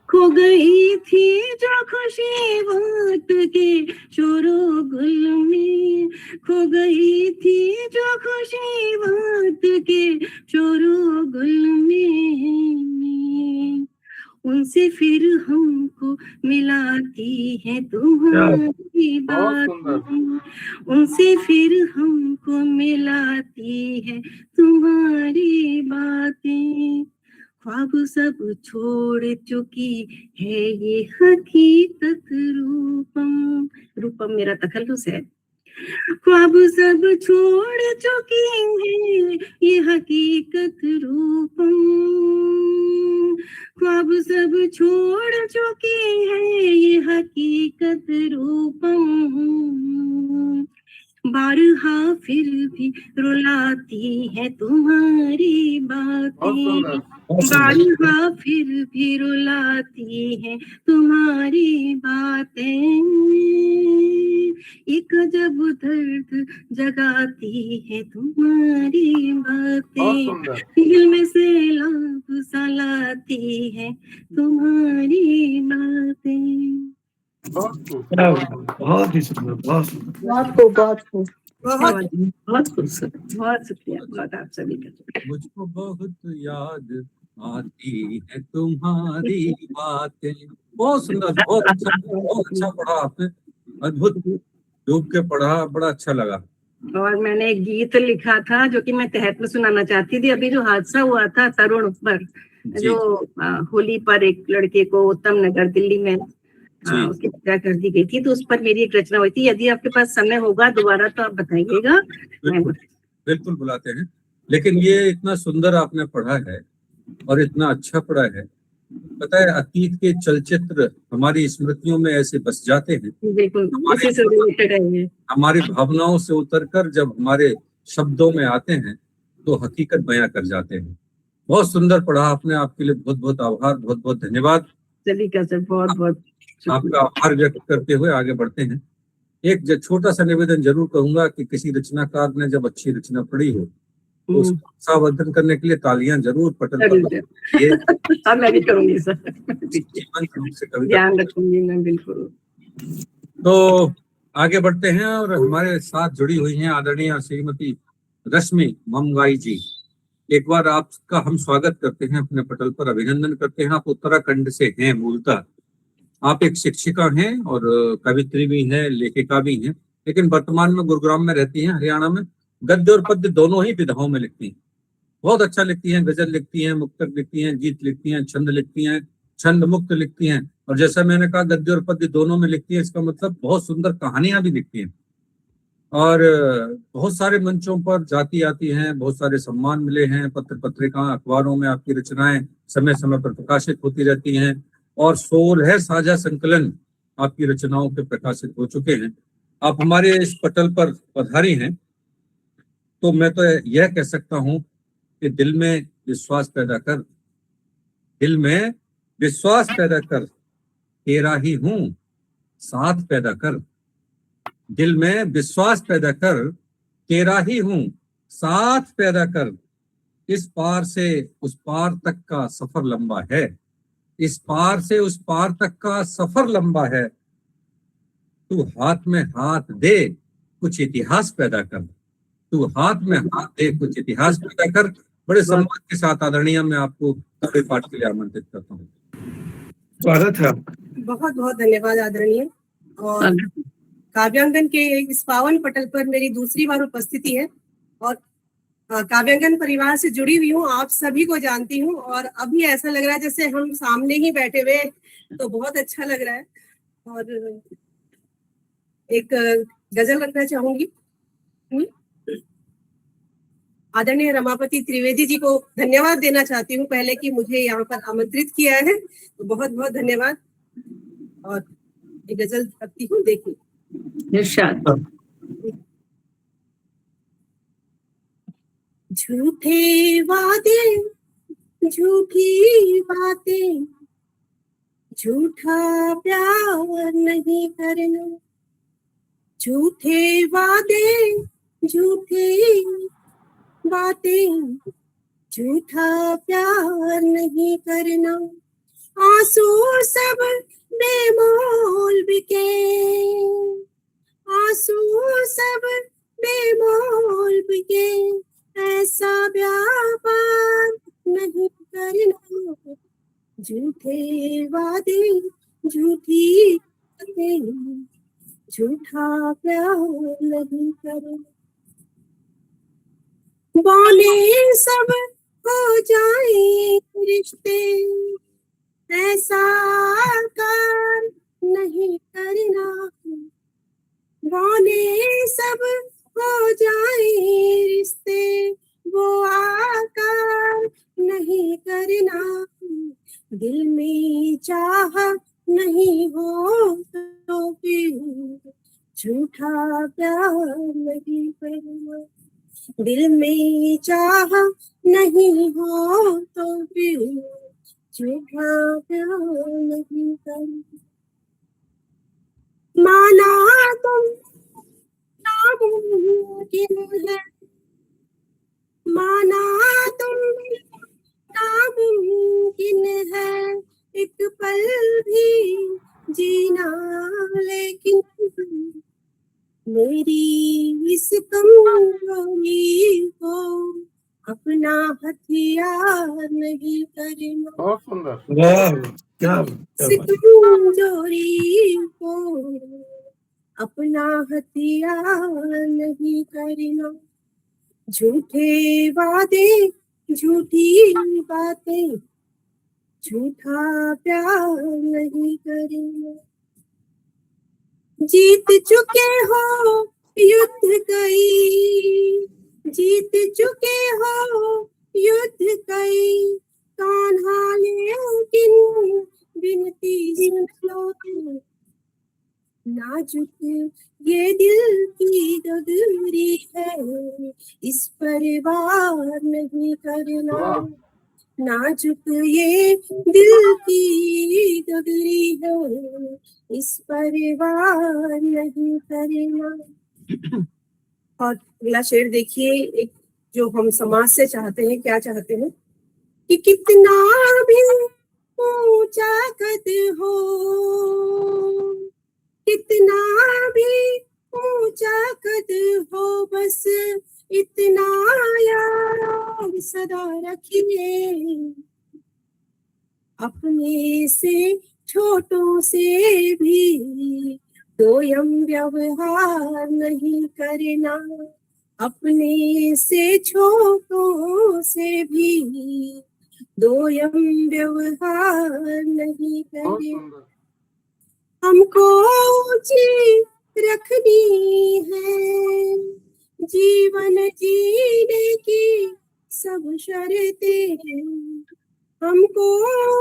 खो गई थी जो खुशी वक्त के शोरो गुल में, खो गई थी जो खुशी वक्त के शोरो गुल में, उनसे फिर हमको मिलाती है तुम्हारी बातें, उनसे फिर हमको मिलाती है तुम्हारी बातें, ख्वाब सब छोड़ चुकी है ये हकीकत रूपम, रूपम मेरा तखल्लुस है, ख्वाब सब छोड़ चुकी है ये हकीकत रूपम, ख्वाब सब छोड़ चुकी है ये हकीकत रूपम। बारहा फिर भी रुलाती है तुम्हारी बहुत बातें, सुंदर। बहुत सुंदर। बारहा फिर भी रुलाती है तुम्हारी बातें, एक अजब दर्द जगाती है तुम्हारी बहुत बातें, सुंदर। दिल में सैलाब सा लाती है तुम्हारी बातें। बहुत खूब, क्या बहुत बात, सुंदर। बहुत ही सुंदर, बहुत सुंदर। बहुत खूब, बहुत खूब। बहुत बहुत खूबसूरत। बहुत शुक्रिया, बहुत आप सभी का। मुझको बहुत याद आती है तुम्हारी बातें। बहुत सुंदर, बहुत अच्छा पढ़ा आपने, अद्भुत डूब के पढ़ा, बड़ा अच्छा लगा। और मैंने एक गीत लिखा था जो कि मैं तहत में सुनाना चाहती थी। अभी जो हादसा हुआ था तरुण पर, जी जो होली पर एक लड़के को उत्तम नगर दिल्ली में जी उसकी हत्या कर दी गई थी, तो उस पर मेरी एक रचना हुई थी। यदि आपके पास समय होगा दोबारा तो आप बताइएगा। बिल्कुल, बिल्कुल बुलाते हैं। लेकिन ये इतना सुंदर आपने पढ़ा है और इतना अच्छा पढ़ा है। पता है, अतीत के चलचित्र हमारी स्मृतियों में ऐसे बस जाते हैं, बिल्कुल इसी से रिलेटेड है ये। हमारी भावनाओं से उतरकर जब हमारे शब्दों में आते हैं तो हकीकत बयां कर जाते हैं। बहुत सुंदर पढ़ा आपने, आपके लिए बहुत बहुत आभार, बहुत बहुत धन्यवाद। सभी का सर बहुत बहुत आपका आभार व्यक्त करते हुए आगे बढ़ते हैं। एक छोटा सा निवेदन जरूर कहूंगा कि किसी रचनाकार ने जब अच्छी रचना पढ़ी हो तो उसका उत्साहवर्धन करने के लिए तालियां जरूर पटल पर ये हाँ, मैं भी करूंगी सर, जीवंत रूप से कविता। ध्यान रखूंगी मैं बिल्कुल। तो आगे बढ़ते हैं और हमारे साथ जुड़ी हुई हैं आदरणीय श्रीमती रश्मि ममगाई जी। एक बार आपका हम स्वागत करते हैं, अपने पटल पर अभिनंदन करते हैं। आप उत्तराखंड से हैं मूलतः, आप एक शिक्षिका हैं और कवित्री भी हैं, लेखिका भी हैं, लेकिन वर्तमान में गुरुग्राम में रहती हैं, हरियाणा में। गद्य और पद्य दोनों ही विधाओं में लिखती हैं, बहुत अच्छा लिखती हैं। गजल लिखती हैं, मुक्तक लिखती हैं, गीत लिखती हैं, छंद लिखती हैं, छंद मुक्त लिखती हैं, और जैसा मैंने कहा गद्य और पद्य दोनों में लिखती हैं, इसका मतलब बहुत सुंदर कहानियां भी लिखती हैं। और बहुत सारे मंचों पर जाती आती हैं, बहुत सारे सम्मान मिले हैं, पत्र पत्रिका अखबारों में आपकी रचनाएं समय समय पर प्रकाशित होती रहती हैं, और 16 साझा संकलन आपकी रचनाओं के प्रकाशित हो चुके हैं। आप हमारे इस पटल पर पधारी हैं, तो मैं तो यह कह सकता हूं कि दिल में विश्वास पैदा कर, दिल में विश्वास पैदा कर, तेरा ही हूं साथ पैदा कर। दिल में विश्वास पैदा कर, तेरा ही हूं साथ पैदा कर। इस पार से उस पार तक का सफर लंबा है, इस पार से उस पार तक का सफर लंबा है। तू हाथ में हाथ दे कुछ इतिहास पैदा कर, तू हाथ में हाथ दे कुछ इतिहास पैदा कर। बड़े सम्मान के साथ आदरणीय मैं आपको काव्य पाठ के लिए आमंत्रित करता हूँ। स्वागत है आपका। बहुत बहुत धन्यवाद आदरणीय। और काव्यांगन के इस पावन पटल पर मेरी दूसरी बार उपस्थिति है, और काव्यांगन परिवार से जुड़ी हुई हूँ, आप सभी को जानती हूँ, और अभी ऐसा लग रहा है जैसे हम सामने ही बैठे हुए, तो बहुत अच्छा लग रहा है। और एक गजल रखना चाहूंगी। आदरणीय रमापति त्रिवेदी जी को धन्यवाद देना चाहती हूँ पहले कि मुझे यहाँ पर आमंत्रित किया है, तो बहुत बहुत धन्यवाद। और एक गजल रखती हूँ, देखिए। झूठे वादे, झूठी बातें, झूठा प्यार नहीं करना। झूठे वादे, झूठी बातें, झूठा प्यार नहीं करना। आंसू सब बेमोल बिके, आंसू सब बेमोल बिके, ऐसा व्यापार नहीं करना। झूठे वादे, झूठी बातें, झूठा प्यार नहीं करना। बौने सब हो जाए रिश्ते, ऐसा कार नहीं करना। बौने सब जब हो जाए रिश्ते वो आकार नहीं करना, दिल में चाह नहीं हो तो फिर झूठा प्यार नहीं करना, दिल में चाह नहीं हो तो फिर झूठा प्यार नहीं करना। माना तुम नामुमकिन है, माना तुम नामुमकिन है एक पल भी जीना, लेकिन मेरी इस कमजोरी को अपना हथियार नहीं करना, बहुत सुंदर। इस कमजोरी को अपना हथियार नहीं करना, झूठे वादे झूठी बातें झूठा प्यार नहीं करना, जीत चुके हो युद्ध कई, जीत चुके हो युद्ध कई, कान्हा लेकिन विनती सुन लो, नाजुक ये दिल की गगरी है इस पर वार नहीं करना, वाह। नाजुक ये दिल की गगरी है इस पर वार नहीं करना। और अगला शेर देखिए, एक जो हम समाज से चाहते हैं, क्या चाहते हैं कि कितना भी ऊंचा कद हो, कितना भी ऊंचा कद हो, बस इतना यार सदा रखिए, अपने से छोटों से भी दोयम व्यवहार नहीं करना, अपने से छोटों से भी दोयम व्यवहार नहीं बहुत करना, सुंदर। हमको ऊंची रखनी है जीवन जीने की सब शर्तें, हमको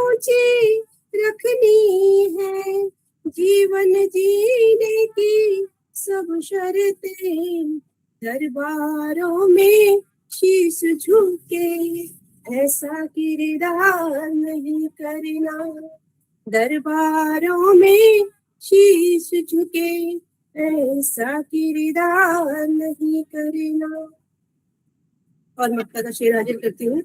ऊंची रखनी है जीवन जीने की सब शर्तें, दरबारों में शीश झुके ऐसा किरदार नहीं करना, दरबारों में शीश झुके ऐसा किरदार नहीं करना। और मक्का का शेर हाजिर करती हूँ।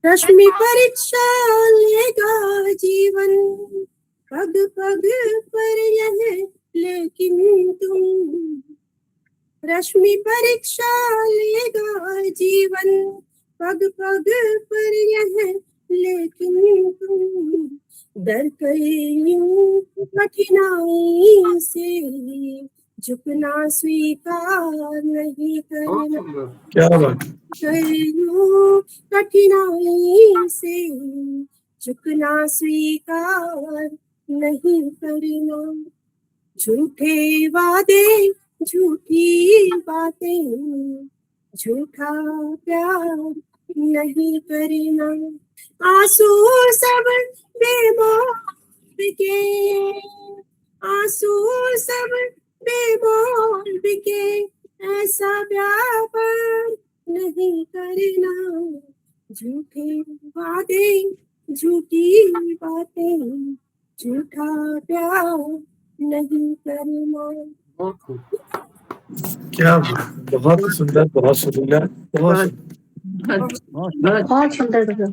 रश्मि परीक्षा लेगा जीवन पग पग पर यह, लेकिन तुम, रश्मि परीक्षा लेगा जीवन पग पग पर यह, लेकिन तुम डर कर यूं कठिनाई से झुकना स्वीकार नहीं बहुत करना, सुंदर। क्या बात। यूं कठिनाई से झुकना स्वीकार नहीं करना, झूठे वादे झूठी बातें झूठा प्यार नहीं करना, आंसू सब बेमौल बिके, आंसू सब बेमौल बिके ऐसा व्यापार नहीं करना, झूठे वादे झूठी बातें झूठा प्यार नहीं करना। बहुत खूब। क्या बहुत सुंदर, बहुत सुंदर, बहुत बहुत सुंदर लगा,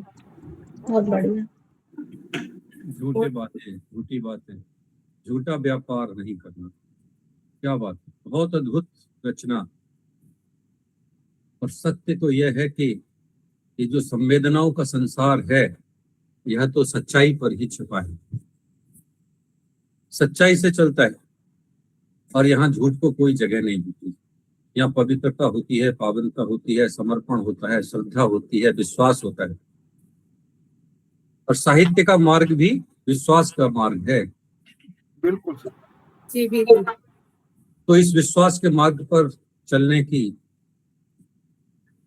बहुत बढ़िया। झूठी बातें झूठा व्यापार नहीं करना। क्या बात है, बहुत अद्भुत रचना। और सत्य तो यह है कि ये जो संवेदनाओं का संसार है, यह तो सच्चाई पर ही छिपा है, सच्चाई से चलता है, और यहाँ झूठ को कोई जगह नहीं होती। यहाँ पवित्रता होती है, पावनता होती है, समर्पण होता है, श्रद्धा होती है, विश्वास होता है। और साहित्य का मार्ग भी विश्वास का मार्ग है। बिल्कुल सर। जी बिल्कुल। तो इस विश्वास के मार्ग पर चलने की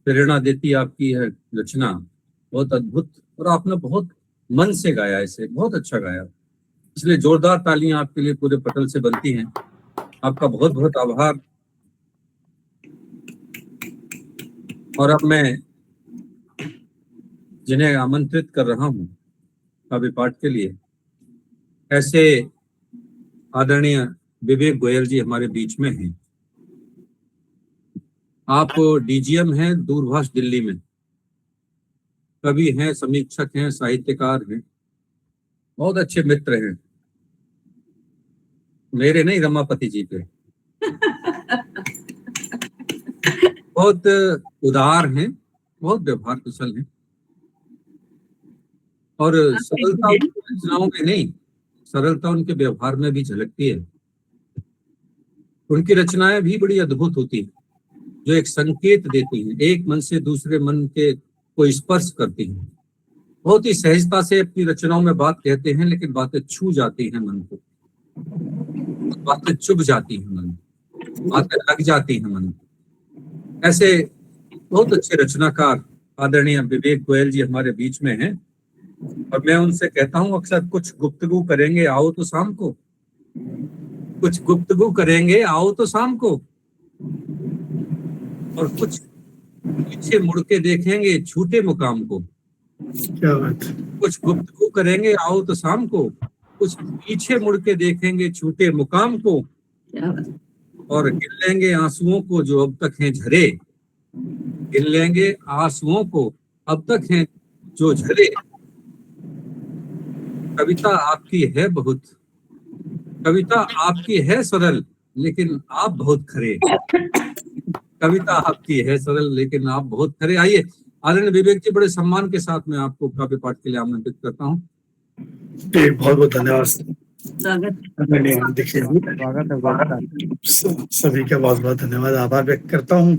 प्रेरणा देती आपकी है रचना, बहुत अद्भुत। और आपने बहुत मन से गाया, इसे बहुत अच्छा गाया, इसलिए जोरदार तालियां आपके लिए पूरे पटल से बनती हैं। आपका बहुत बहुत आभार। और अब मैं जिन्हें आमंत्रित कर रहा हूं काव्य पाठ के लिए, ऐसे आदरणीय विवेक गोयल जी हमारे बीच में हैं। आप डीजीएम हैं दूरभाष दिल्ली में, कवि हैं, समीक्षक हैं, साहित्यकार हैं, बहुत अच्छे मित्र हैं, मेरे नहीं रमापति जी के। बहुत उदार हैं, बहुत व्यवहार कुशल हैं, और सरलता उनकी रचनाओं में नहीं, सरलता उनके व्यवहार में भी झलकती है। उनकी रचनाएं भी बड़ी अद्भुत होती हैं, जो एक संकेत देती हैं, एक मन से दूसरे मन के को स्पर्श करती हैं। बहुत ही सहजता से अपनी रचनाओं में बात कहते हैं, लेकिन बातें छू जाती हैं मन को, बातें चुभ जाती हैं मन को, बातें लग जाती हैं मन को। ऐसे बहुत अच्छे रचनाकार आदरणीय विवेक गोयल जी हमारे बीच में हैं, और मैं उनसे कहता हूं अक्सर, कुछ गुफ्तगू करेंगे आओ तो शाम को, कुछ गुफ्तगू करेंगे आओ तो शाम को, और कुछ पीछे मुड़ के देखेंगे छूटे मुकाम को। क्या बात। कुछ गुफ्तगू करेंगे आओ तो शाम को, कुछ पीछे मुड़ के देखेंगे छूटे मुकाम को, और गिन लेंगे आंसुओं को जो अब तक हैं झरे, गिन लेंगे आंसुओं को अब तक हैं जो झरे। कविता आपकी है बहुत, कविता आपकी है सरल, लेकिन आप बहुत खरे। कविता आपकी है सरल, लेकिन आप बहुत खरे। आइए आदरणीय विवेक जी, बड़े सम्मान के साथ मैं आपको काव्य पाठ के लिए आमंत्रित करता हूँ। बहुत बहुत धन्यवाद। सभी का बहुत बहुत धन्यवाद, आभार व्यक्त करता हूँ।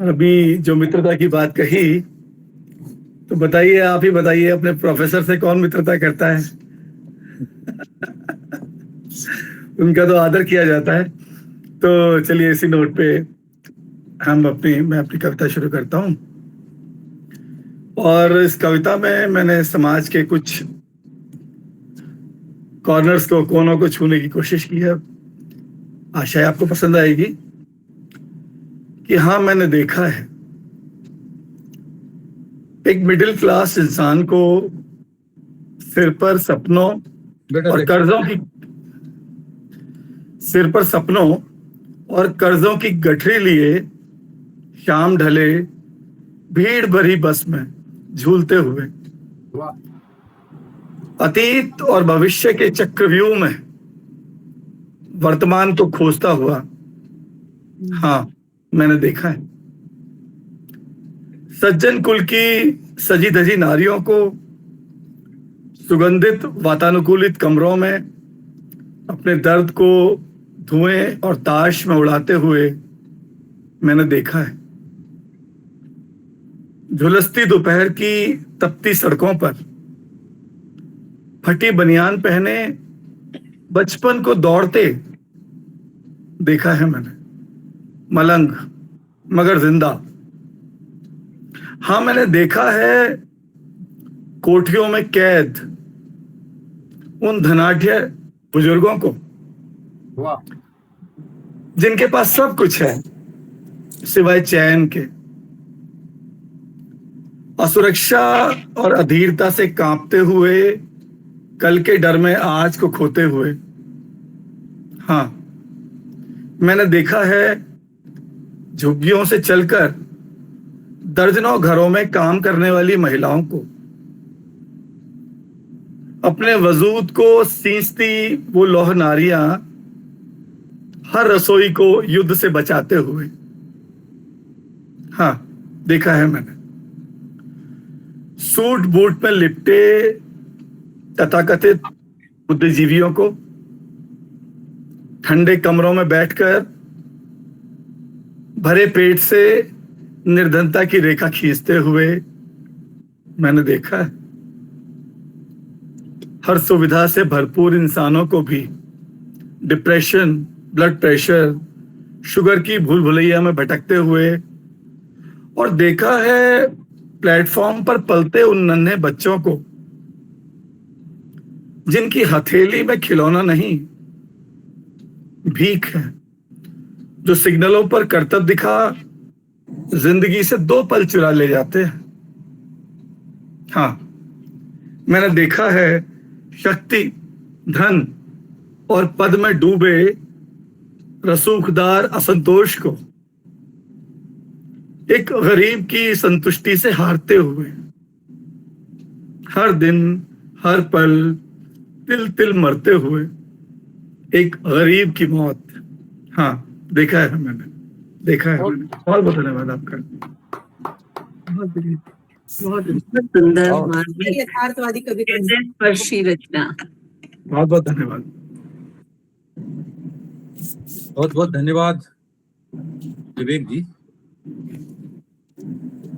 अभी जो मित्रता की बात कही, तो बताइए, आप ही बताइए, अपने प्रोफेसर से कौन मित्रता करता है? उनका तो आदर किया जाता है। तो चलिए इसी नोट पे मैं अपनी कविता शुरू करता हूँ। और इस कविता में मैंने समाज के कुछ कॉर्नर्स को, कोनों को छूने की कोशिश की है। आशा है आपको पसंद आएगी। कि हाँ, मैंने देखा है एक मिडिल क्लास इंसान को सिर पर सपनों और कर्जों की गठरी लिए शाम ढले भीड़ भरी बस में झूलते हुए, अतीत और भविष्य के चक्रव्यूह में वर्तमान को खोजता हुआ, हाँ मैंने देखा है। सज्जन कुल की सजी धजी नारियों को सुगंधित वातानुकूलित कमरों में अपने दर्द को धुएं और ताश में उड़ाते हुए मैंने देखा है। झुलसती दोपहर की तपती सड़कों पर फटी बनियान पहने बचपन को दौड़ते देखा है मैंने, मलंग मगर जिंदा। हाँ, मैंने देखा है कोठियों में कैद उन धनाढ्य बुजुर्गों को जिनके पास सब कुछ है सिवाय चैन के, असुरक्षा और अधीरता से कांपते हुए, कल के डर में आज को खोते हुए। हाँ, मैंने देखा है झुग्गियों से चलकर दर्जनों घरों में काम करने वाली महिलाओं को, अपने वजूद को सींचती वो लौह नारियां हर रसोई को युद्ध से बचाते हुए। हाँ, देखा है मैंने सूट बूट में लिपटे तथाकथित बुद्धिजीवियों को ठंडे कमरों में बैठकर भरे पेट से निर्धनता की रेखा खींचते हुए मैंने देखा है। हर सुविधा से भरपूर इंसानों को भी डिप्रेशन, ब्लड प्रेशर, शुगर की भूल भुलैया में भटकते हुए, और देखा है प्लेटफॉर्म पर पलते उन नन्हे बच्चों को जिनकी हथेली में खिलौना नहीं, भीख है, जो सिग्नलों पर करतब दिखा जिंदगी से 2 पल चुरा ले जाते हैं। हाँ, मैंने देखा है शक्ति, धन और पद में डूबे रसूखदार असंतोष को एक गरीब की संतुष्टि से हारते हुए, हर दिन हर पल तिल तिल मरते हुए एक गरीब की मौत। हाँ, देखा है मैंने, देखा है मैंने। बहुत बहुत धन्यवाद आपका। बहुत सुंदर, यथार्थवादी कविता, हृदयस्पर्शी रचना। बहुत बहुत धन्यवाद। बहुत बहुत धन्यवाद विवेक जी।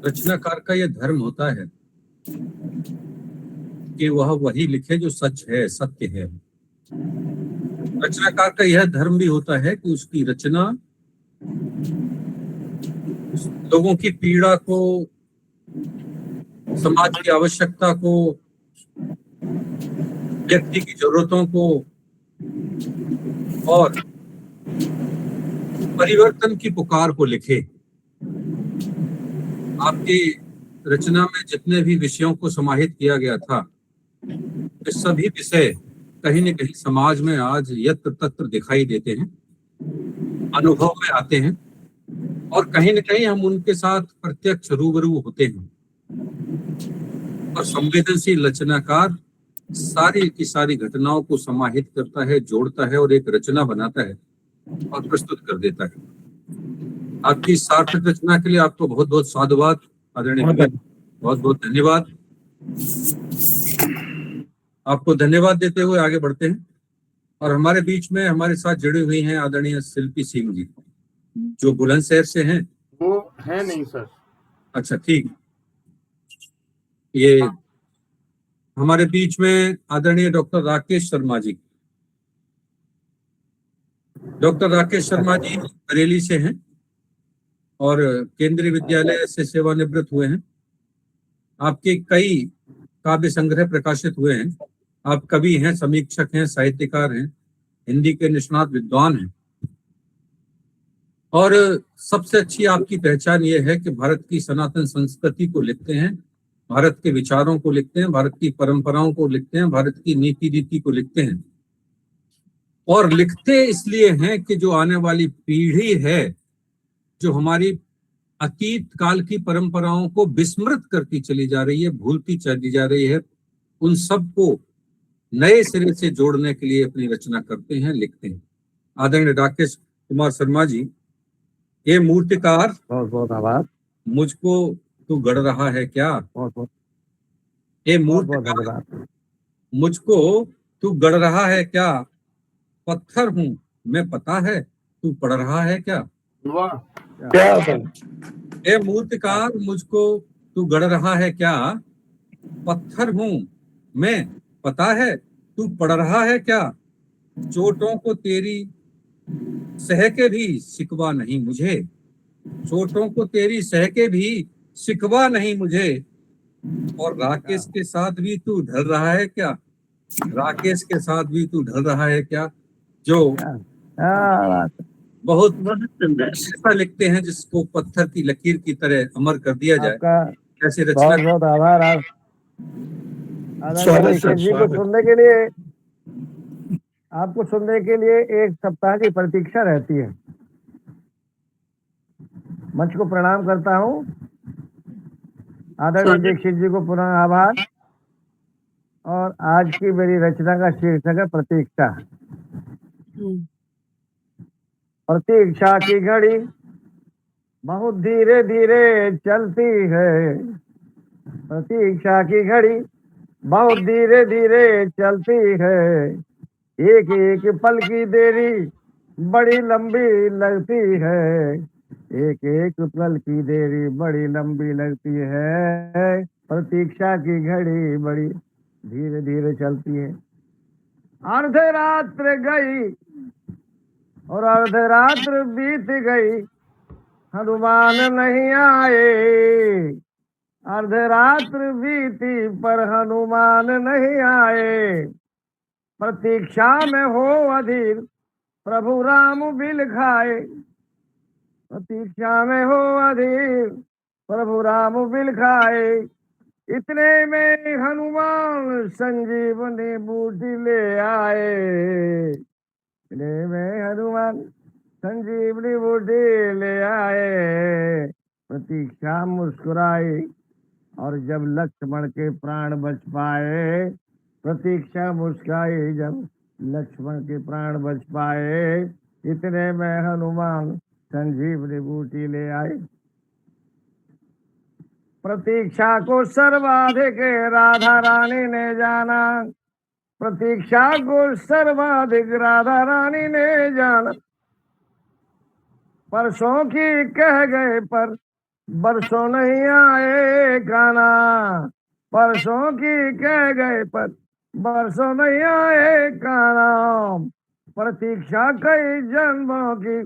रचनाकार का यह धर्म होता है कि वह वही लिखे जो सच है, सत्य है। रचनाकार का यह धर्म भी होता है कि उसकी रचना लोगों की पीड़ा को, समाज की आवश्यकता को, व्यक्ति की जरूरतों को और परिवर्तन की पुकार को लिखे। आपकी रचना में जितने भी विषयों को समाहित किया गया था, वे सभी विषय कहीं न कहीं समाज में आज यत्र तत्र दिखाई देते हैं, अनुभव में आते हैं, और कहीं न कहीं हम उनके साथ प्रत्यक्ष रूबरू होते हैं। और संवेदनशील रचनाकार सारी की सारी घटनाओं को समाहित करता है, जोड़ता है और एक रचना बनाता है और प्रस्तुत कर देता है। आपकी सार्थक रचना के लिए आपको बहुत बहुत साधुवाद आदरणीय, बहुत बहुत धन्यवाद। आपको धन्यवाद देते हुए आगे बढ़ते हैं और हमारे बीच में हमारे साथ जुड़ी हुई हैं आदरणीय शिल्पी सिंह जी, जो बुलंदशहर से हैं। वो है नहीं सर। अच्छा, ठीक। ये हमारे बीच में आदरणीय डॉक्टर राकेश शर्मा जी। डॉक्टर राकेश शर्मा जी बरेली से हैं और केंद्रीय विद्यालय से सेवानिवृत्त हुए हैं। आपके कई काव्य संग्रह प्रकाशित हुए हैं। आप कवि हैं, समीक्षक हैं, साहित्यकार हैं, हिंदी के निष्णात विद्वान हैं। और सबसे अच्छी आपकी पहचान ये है कि भारत की सनातन संस्कृति को लिखते हैं, भारत के विचारों को लिखते हैं, भारत की परंपराओं को लिखते हैं, भारत की नीति रीति को लिखते हैं। और लिखते इसलिए हैं कि जो आने वाली पीढ़ी है, जो हमारी अतीत काल की परंपराओं को विस्मृत करती चली जा रही है, भूलती चली जा रही है, उन सबको नए सिरे से जोड़ने के लिए अपनी रचना करते हैं, लिखते हैं। आदरणीय राकेश कुमार शर्मा जी, ये मूर्तिकार, बहुत बहुत आभार। मुझको तू गढ़ रहा है क्या? बहुत बहुत ये बहुत मूर्तिकार, धन्यवाद। मुझको तू गढ़ रहा है क्या? पत्थर हूं मैं, पता है तू पढ़ रहा है क्या? वाह, क्या बात है। ए मूर्तिकार, मुझको तू गढ़ रहा है क्या? पत्थर हूं मैं, पता है तू पढ़ रहा है क्या? चोटों को तेरी सह के भी सिकवा नहीं मुझे, चोटों को तेरी सह के भी सिकवा नहीं मुझे। और राकेश के साथ भी तू ढल रहा है क्या? राकेश के साथ भी तू ढल रहा है क्या? जो बहुत बहुत सुंदर। ऐसा लिखते हैं जिसको पत्थर की लकीर की तरह अमर कर दिया जाए, आपका ऐसे बहुत रचना। बहुत आभार। आप स्वागत सर, जी को स्वागत। सुनने के लिए, आपको सुनने के लिए 1 सप्ताह की प्रतीक्षा रहती है। मंच को प्रणाम करता हूँ। आदरणीय दीक्षित जी को पुनः आभार। और आज की मेरी रचना का शीर्षक है प्रतीक्षा। प्रतीक्षा की घड़ी बहुत धीरे धीरे चलती है, प्रतीक्षा की घड़ी बहुत धीरे धीरे चलती है, एक एक पल की देरी बड़ी लंबी लगती है, एक एक पल की देरी बड़ी लंबी लगती है, प्रतीक्षा की घड़ी बड़ी धीरे धीरे चलती है। अर्धरात्र गई और अर्धरात्र बीत गई, हनुमान नहीं आए। अर्धरात्र बीती पर हनुमान नहीं आए। प्रतीक्षा में हो अधीर, प्रभु राम बिल खाए। प्रतीक्षा में हो अधीर, प्रभु राम बिल खाए। इतने में हनुमान संजीवनी बूटी ले आए। इतने में हनुमान संजीवनी बूटी ले आए। प्रतीक्षा मुस्कुराई और जब लक्ष्मण के प्राण बच पाए। प्रतीक्षा मुस्कुराई जब लक्ष्मण के प्राण बच पाए। इतने में हनुमान संजीवनी बूटी ले आए। प्रतीक्षा को सर्वाधिक राधा रानी ने जाना। प्रतीक्षा को सर्वाधिक राधा रानी ने जाना। परसों की कह गए पर बरसों नहीं आए काना। परसों की कह गए पर बरसों नहीं आए काना। प्रतीक्षा कई जन्मों की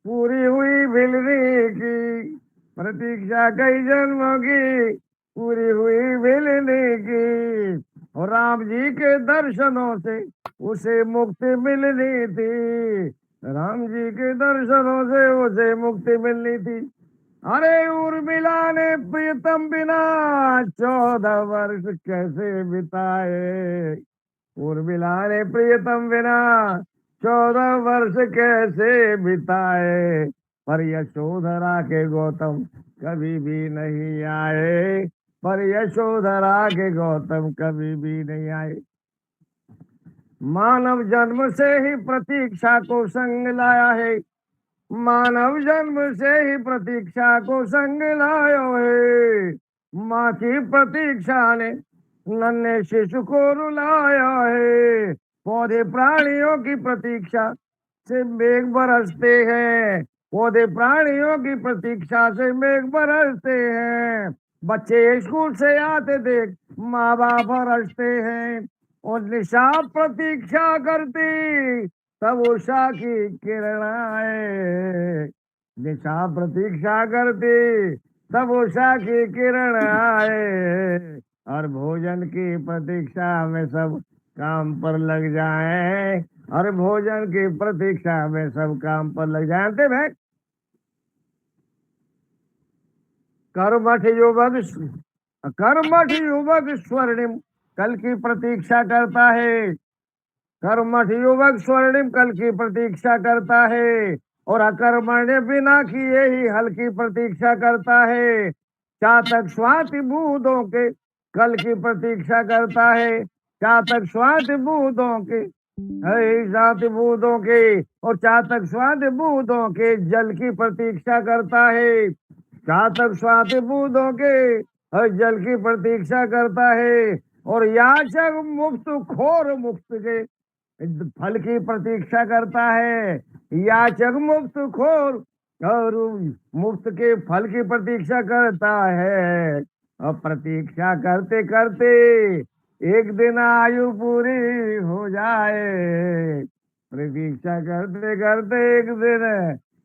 पूरी हुई भिलनी की। प्रतीक्षा कई जन्मों की पूरी हुई भिलनी की। और राम जी के दर्शनों से उसे मुक्ति मिलनी थी। राम जी के दर्शनों से उसे मुक्ति मिलनी थी। अरे उर्मिला ने प्रियतम बिना 14 वर्ष कैसे बिताए। उर्मिला ने प्रियतम बिना 14 वर्ष कैसे बिताए। पर यशोधरा के गौतम कभी भी नहीं आए। पर यशोधरा के गौतम कभी भी नहीं आए। मानव जन्म से ही प्रतीक्षा को संग लाया है। मानव जन्म से ही प्रतीक्षा को संग लाया है। माँ की प्रतीक्षा ने नन्हे शिशु को रुलाया है। पौधे प्राणियों की प्रतीक्षा से मेघ बरसते हैं। पौधे प्राणियों की प्रतीक्षा से मेघ बरसते हैं। बच्चे स्कूल से आते देख माँ बाप हंसते हैं। और निशा प्रतीक्षा करती तब उषा की किरण आए। निशा प्रतीक्षा करती तब उषा की किरण आए। और भोजन की प्रतीक्षा में सब काम पर लग जाए। और भोजन की प्रतीक्षा में सब काम पर लग जाते भाई। कर्मठ युवक स्वर्णिम कल की प्रतीक्षा करता है। कर्मठ युवक स्वर्णिम कल की प्रतीक्षा करता है। और अकर्मण्य बिना किए ही हल की प्रतीक्षा करता है। चातक स्वाति बूंदों के कल की प्रतीक्षा करता है। चातक स्वाति बूंदों के स्वाति बूंदों के और चातक स्वाति बूंदों के जल की प्रतीक्षा करता है। चातक स्वाति बूंदों के जल की प्रतीक्षा करता है। और याचक मुक्त खोर मुक्त के फल की प्रतीक्षा करता है। याचक मुक्त खोर और मुक्त के फल की प्रतीक्षा करता है। और प्रतीक्षा करते करते एक दिन आयु पूरी हो जाए। प्रतीक्षा करते करते एक दिन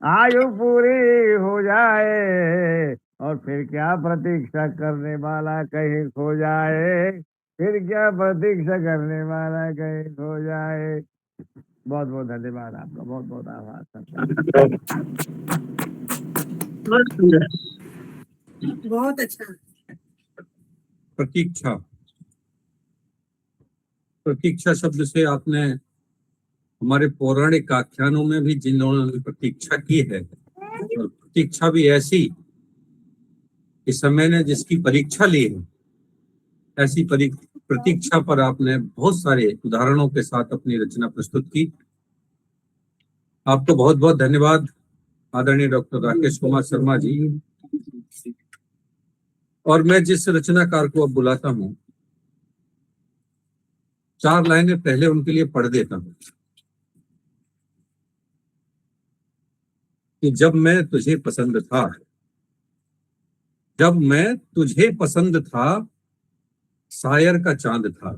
आयु पूरी हो जाए। और फिर क्या प्रतीक्षा करने वाला कहीं खो जाए। फिर क्या प्रतीक्षा करने वाला कहीं खो जाए। बहुत बहुत धन्यवाद आपका। बहुत बहुत आभार बहुत सुंदर। बहुत अच्छा। प्रतीक्षा। प्रतीक्षा शब्द से आपने हमारे पौराणिक आख्यानों में भी जिन्होंने प्रतीक्षा की है, और प्रतीक्षा भी ऐसी इस समय ने जिसकी परीक्षा ली है, ऐसी प्रतीक्षा पर आपने बहुत सारे उदाहरणों के साथ अपनी रचना प्रस्तुत की। आपको बहुत बहुत धन्यवाद आदरणीय डॉक्टर राकेश कुमार शर्मा जी। और मैं जिस रचनाकार को अब बुलाता हूं, 4 लाइनें पहले उनके लिए पढ़ देता हूं कि जब मैं तुझे पसंद था, जब मैं तुझे पसंद था, सायर का चांद था।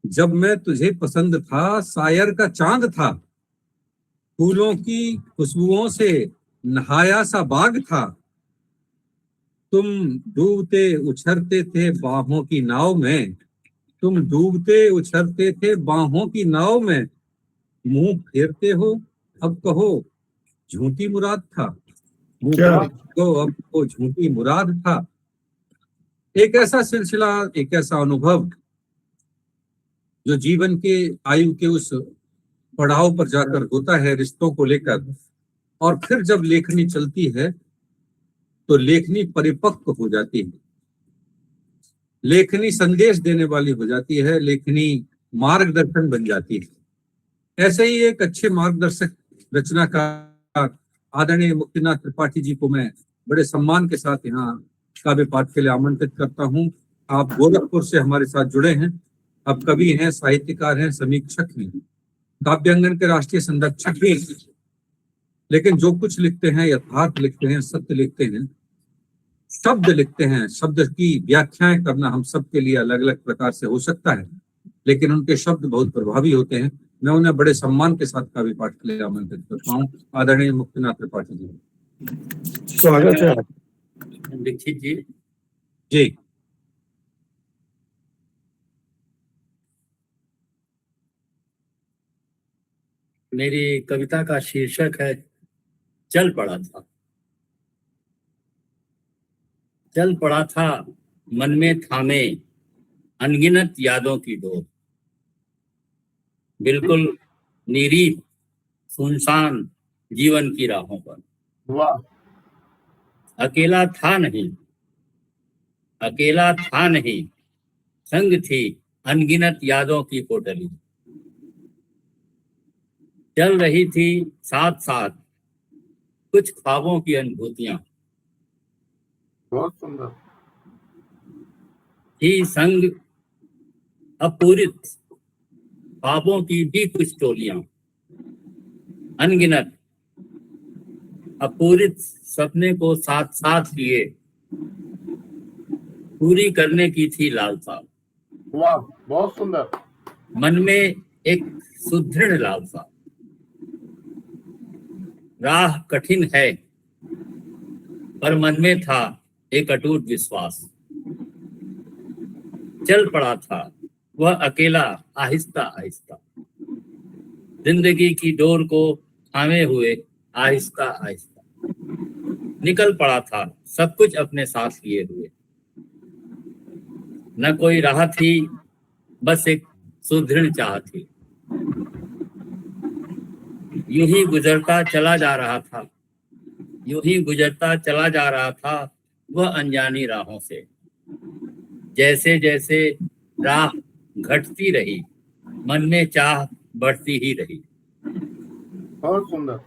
जब मैं तुझे पसंद था, सायर का चांद था। फूलों की खुशबुओं से नहाया सा बाग था, तुम डूबते उछरते थे बाहों की नाव में, तुम डूबते उछरते थे बाहों की नाव में, मुंह फेरते हो अब कहो झूठी मुराद था, मुंह क्या? फेरते हो अब को झूठी मुराद था। एक ऐसा सिलसिला, एक ऐसा अनुभव जो जीवन के आयु के उस पड़ाव पर जाकर होता है रिश्तों को लेकर, और फिर जब लेखनी चलती है तो लेखनी परिपक्व हो जाती है, लेखनी संदेश देने वाली हो जाती है, लेखनी मार्गदर्शन बन जाती है। ऐसे ही एक अच्छे मार्गदर्शक रचनाकार आदरणीय मुक्तिनाथ त्रिपाठी जी को मैं बड़े सम्मान के साथ यहाँ काव्य पाठ के लिए आमंत्रित करता हूँ। आप गोरखपुर से हमारे साथ जुड़े हैं, आप कवि हैं, साहित्यकार हैं, समीक्षक हैं, काव्यांगन के राष्ट्रीय संरक्षक भी हैं, लेकिन जो कुछ लिखते हैं यथार्थ लिखते हैं, सत्य लिखते हैं, शब्द लिखते हैं। शब्द की व्याख्याएं करना हम सबके लिए अलग अलग प्रकार से हो सकता है, लेकिन उनके शब्द बहुत प्रभावी होते हैं। मैं उन्हें बड़े सम्मान के साथ काव्य पाठ के लिए आमंत्रित करता हूँ। आदरणीय मुक्तिनाथ त्रिपाठी जी, स्वागत है। दीक्षित जी। जी। मेरी कविता का शीर्षक है चल पड़ा था। चल पड़ा था मन में थामे अनगिनत यादों की डोर, बिल्कुल निरीह सुनसान जीवन की राहों पर। वाह, अकेला था नहीं, अकेला था नहीं, संग थी अनगिनत यादों की कोटली। चल रही थी साथ साथ कुछ ख्वाबों की अनुभूतियां, बहुत सुंदर। थी संग अपूरित ख्वाबों की भी कुछ टोलियां, अनगिनत अपूरित सपने को साथ साथ लिए पूरी करने की थी लालसा। वाह, बहुत सुंदर। मन में एक सुदृढ़ लालसा, राह कठिन है पर मन में था एक अटूट विश्वास। चल पड़ा था वह अकेला आहिस्ता आहिस्ता, जिंदगी की डोर को थामे हुए आहिस्ता आहिस्ता। निकल पड़ा था सब कुछ अपने साथ लिए हुए, न कोई राह थी बस एक सुदृढ़ चाह थी। यूं ही गुजरता चला जा रहा था, यूं ही गुजरता चला जा रहा था वह अनजानी राहों से। जैसे जैसे राह घटती रही मन में चाह बढ़ती ही रही। बहुत सुंदर।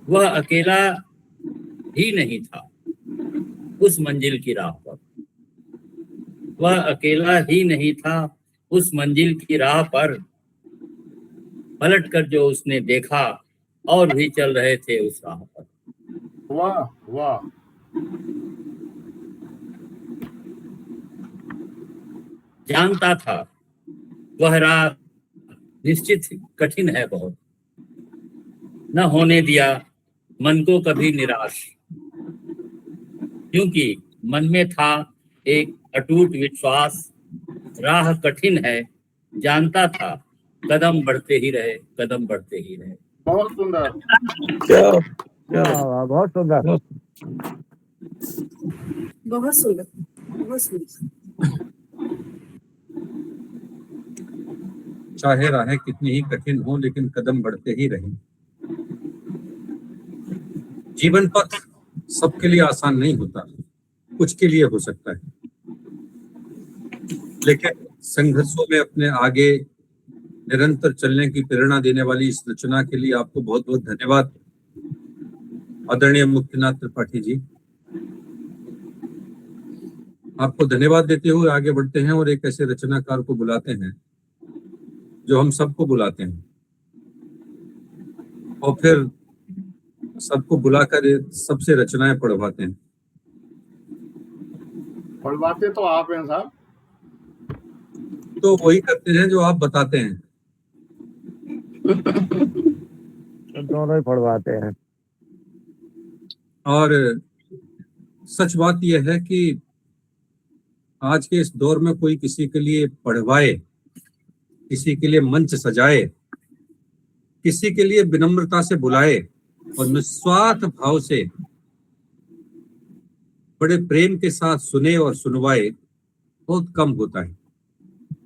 वह अकेला ही नहीं था उस मंजिल की राह पर, वह अकेला ही नहीं था उस मंजिल की राह पर। पलट कर जो उसने देखा और भी चल रहे थे उस राह पर। वाह वाह, जानता था वह राह निश्चित कठिन है बहुत, न होने दिया मन को कभी निराश, क्योंकि मन में था एक अटूट विश्वास। राह कठिन है जानता था, कदम बढ़ते ही रहे, कदम बढ़ते ही रहे। बहुत सुंदर। क्या? बहुत सुंदर। बहुत सुंदर, बहुत सुंदर। चाहे राहें कितनी ही कठिन हो लेकिन कदम बढ़ते ही रहें। जीवन पथ सबके लिए आसान नहीं होता, कुछ के लिए हो सकता है, लेकिन संघर्षों में अपने आगे निरंतर चलने की प्रेरणा देने वाली इस रचना के लिए आपको बहुत बहुत धन्यवाद आदरणीय मुक्तिनाथ त्रिपाठी जी। आपको धन्यवाद देते हुए आगे बढ़ते हैं और एक ऐसे रचनाकार को बुलाते हैं जो हम सबको बुलाते हैं, और फिर सबको बुलाकर सबसे रचनाएं पढ़वाते हैं। पढ़वाते तो आप हैं साहब। तो वही करते हैं जो आप बताते हैं। तो दोनों ही पढ़वाते हैं। और सच बात यह है कि आज के इस दौर में कोई किसी के लिए पढ़वाए, किसी के लिए मंच सजाए, किसी के लिए विनम्रता से बुलाए और निस्वार्थ भाव से बड़े प्रेम के साथ सुने और सुनवाए, बहुत कम होता है,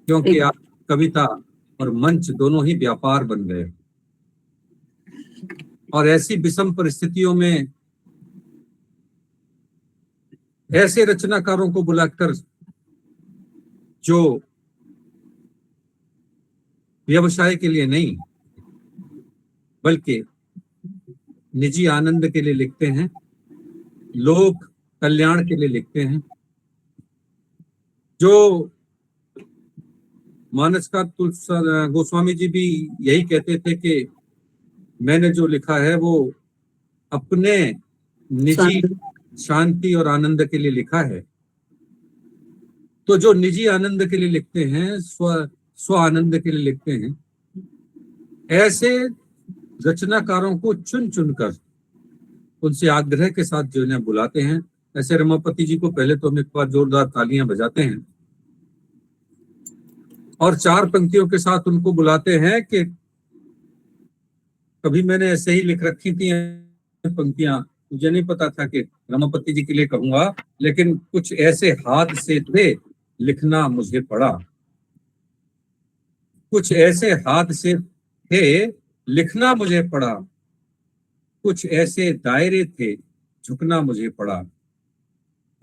क्योंकि आज कविता और मंच दोनों ही व्यापार बन गए। और ऐसी विषम परिस्थितियों में ऐसे रचनाकारों को बुलाकर जो व्यवसाय के लिए नहीं बल्कि निजी आनंद के लिए लिखते हैं, लोक कल्याण के लिए लिखते हैं, जो मानस का गोस्वामी जी भी यही कहते थे कि मैंने जो लिखा है वो अपने निजी शांति और आनंद के लिए लिखा है। तो जो निजी आनंद के लिए लिखते हैं, स्व आनंद के लिए लिखते हैं, ऐसे रचनाकारों को चुन चुनकर उनसे आग्रह के साथ जो इन्हें बुलाते हैं। ऐसे रमापति जी को पहले तो हम एक बार जोरदार तालियां बजाते हैं और 4 पंक्तियों के साथ उनको बुलाते हैं कि कभी मैंने ऐसे ही लिख रखी थी पंक्तियां, मुझे नहीं पता था कि रमापति जी के लिए कहूंगा, लेकिन कुछ ऐसे हाथ से थे लिखना मुझे पड़ा, कुछ ऐसे हाथ से थे लिखना मुझे पड़ा, कुछ ऐसे दायरे थे झुकना मुझे पड़ा,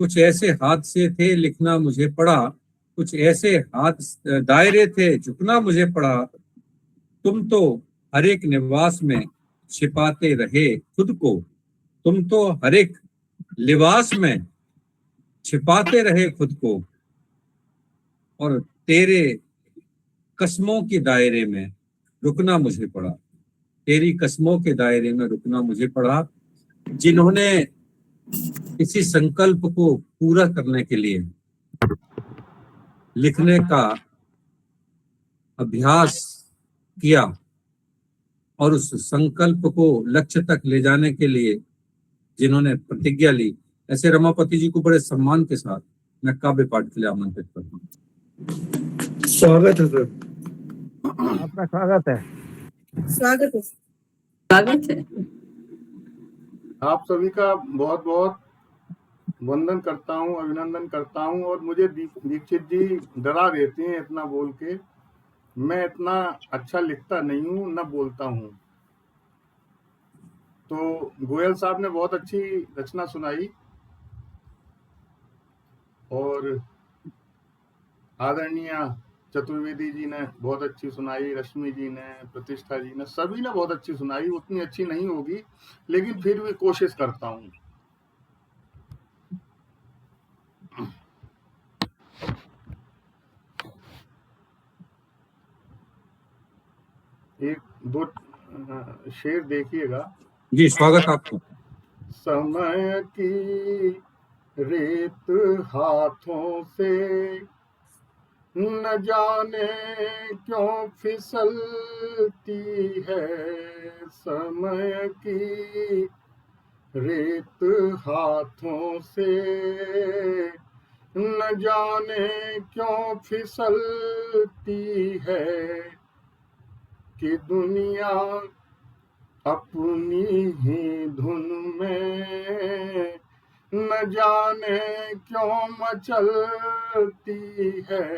कुछ ऐसे हाथ से थे लिखना मुझे पड़ा, कुछ ऐसे हाथ दायरे थे झुकना मुझे पड़ा, तुम तो हर एक निवास में छिपाते रहे खुद को, तुम तो हर एक लिबास में छिपाते रहे खुद को, और तेरे कस्मों के दायरे में रुकना मुझे पड़ा, तेरी कस्मों के दायरे में रुकना मुझे पड़ा। जिन्होंने इसी संकल्प को पूरा करने के लिए लिखने का अभ्यास किया और उस संकल्प को लक्ष्य तक ले जाने के लिए जिन्होंने प्रतिज्ञा ली, ऐसे रमापति जी को बड़े सम्मान के साथ मैं काव्य पाठ के लिए आमंत्रित करता हूँ। स्वागत है सर। आपका स्वागत है। स्वागत है। स्वागत है। आप सभी का बहुत बहुत वंदन करता हूँ, अभिनंदन करता हूँ। और मुझे दीक्षित जी डरा देते हैं इतना बोल के, मैं इतना अच्छा लिखता नहीं हूँ, न बोलता हूँ। तो गोयल साहब ने बहुत अच्छी रचना सुनाई और आदरणीय चतुर्वेदी जी ने बहुत अच्छी सुनाई, रश्मि जी ने, प्रतिष्ठा जी ने, सभी ने बहुत अच्छी सुनाई। उतनी अच्छी नहीं होगी लेकिन फिर भी कोशिश करता हूँ। एक दो शेर देखिएगा। जी स्वागत आपको। समय की रेत हाथों से न जाने क्यों फिसलती है, समय की रेत हाथों से न जाने क्यों फिसलती है, कि दुनिया अपनी ही धुन में न जाने क्यों मचलती है,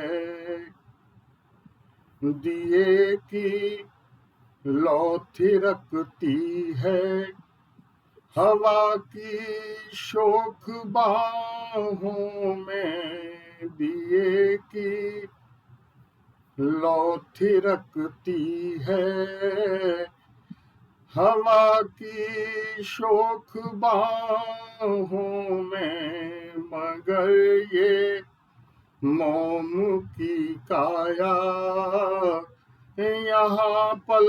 दिए की लौ थिरकती है, हवा की शोख बाहों में, दिए की लौ थिरकती है, हवा की शोख बाहों में, मगर ये मोम की काया यहाँ पल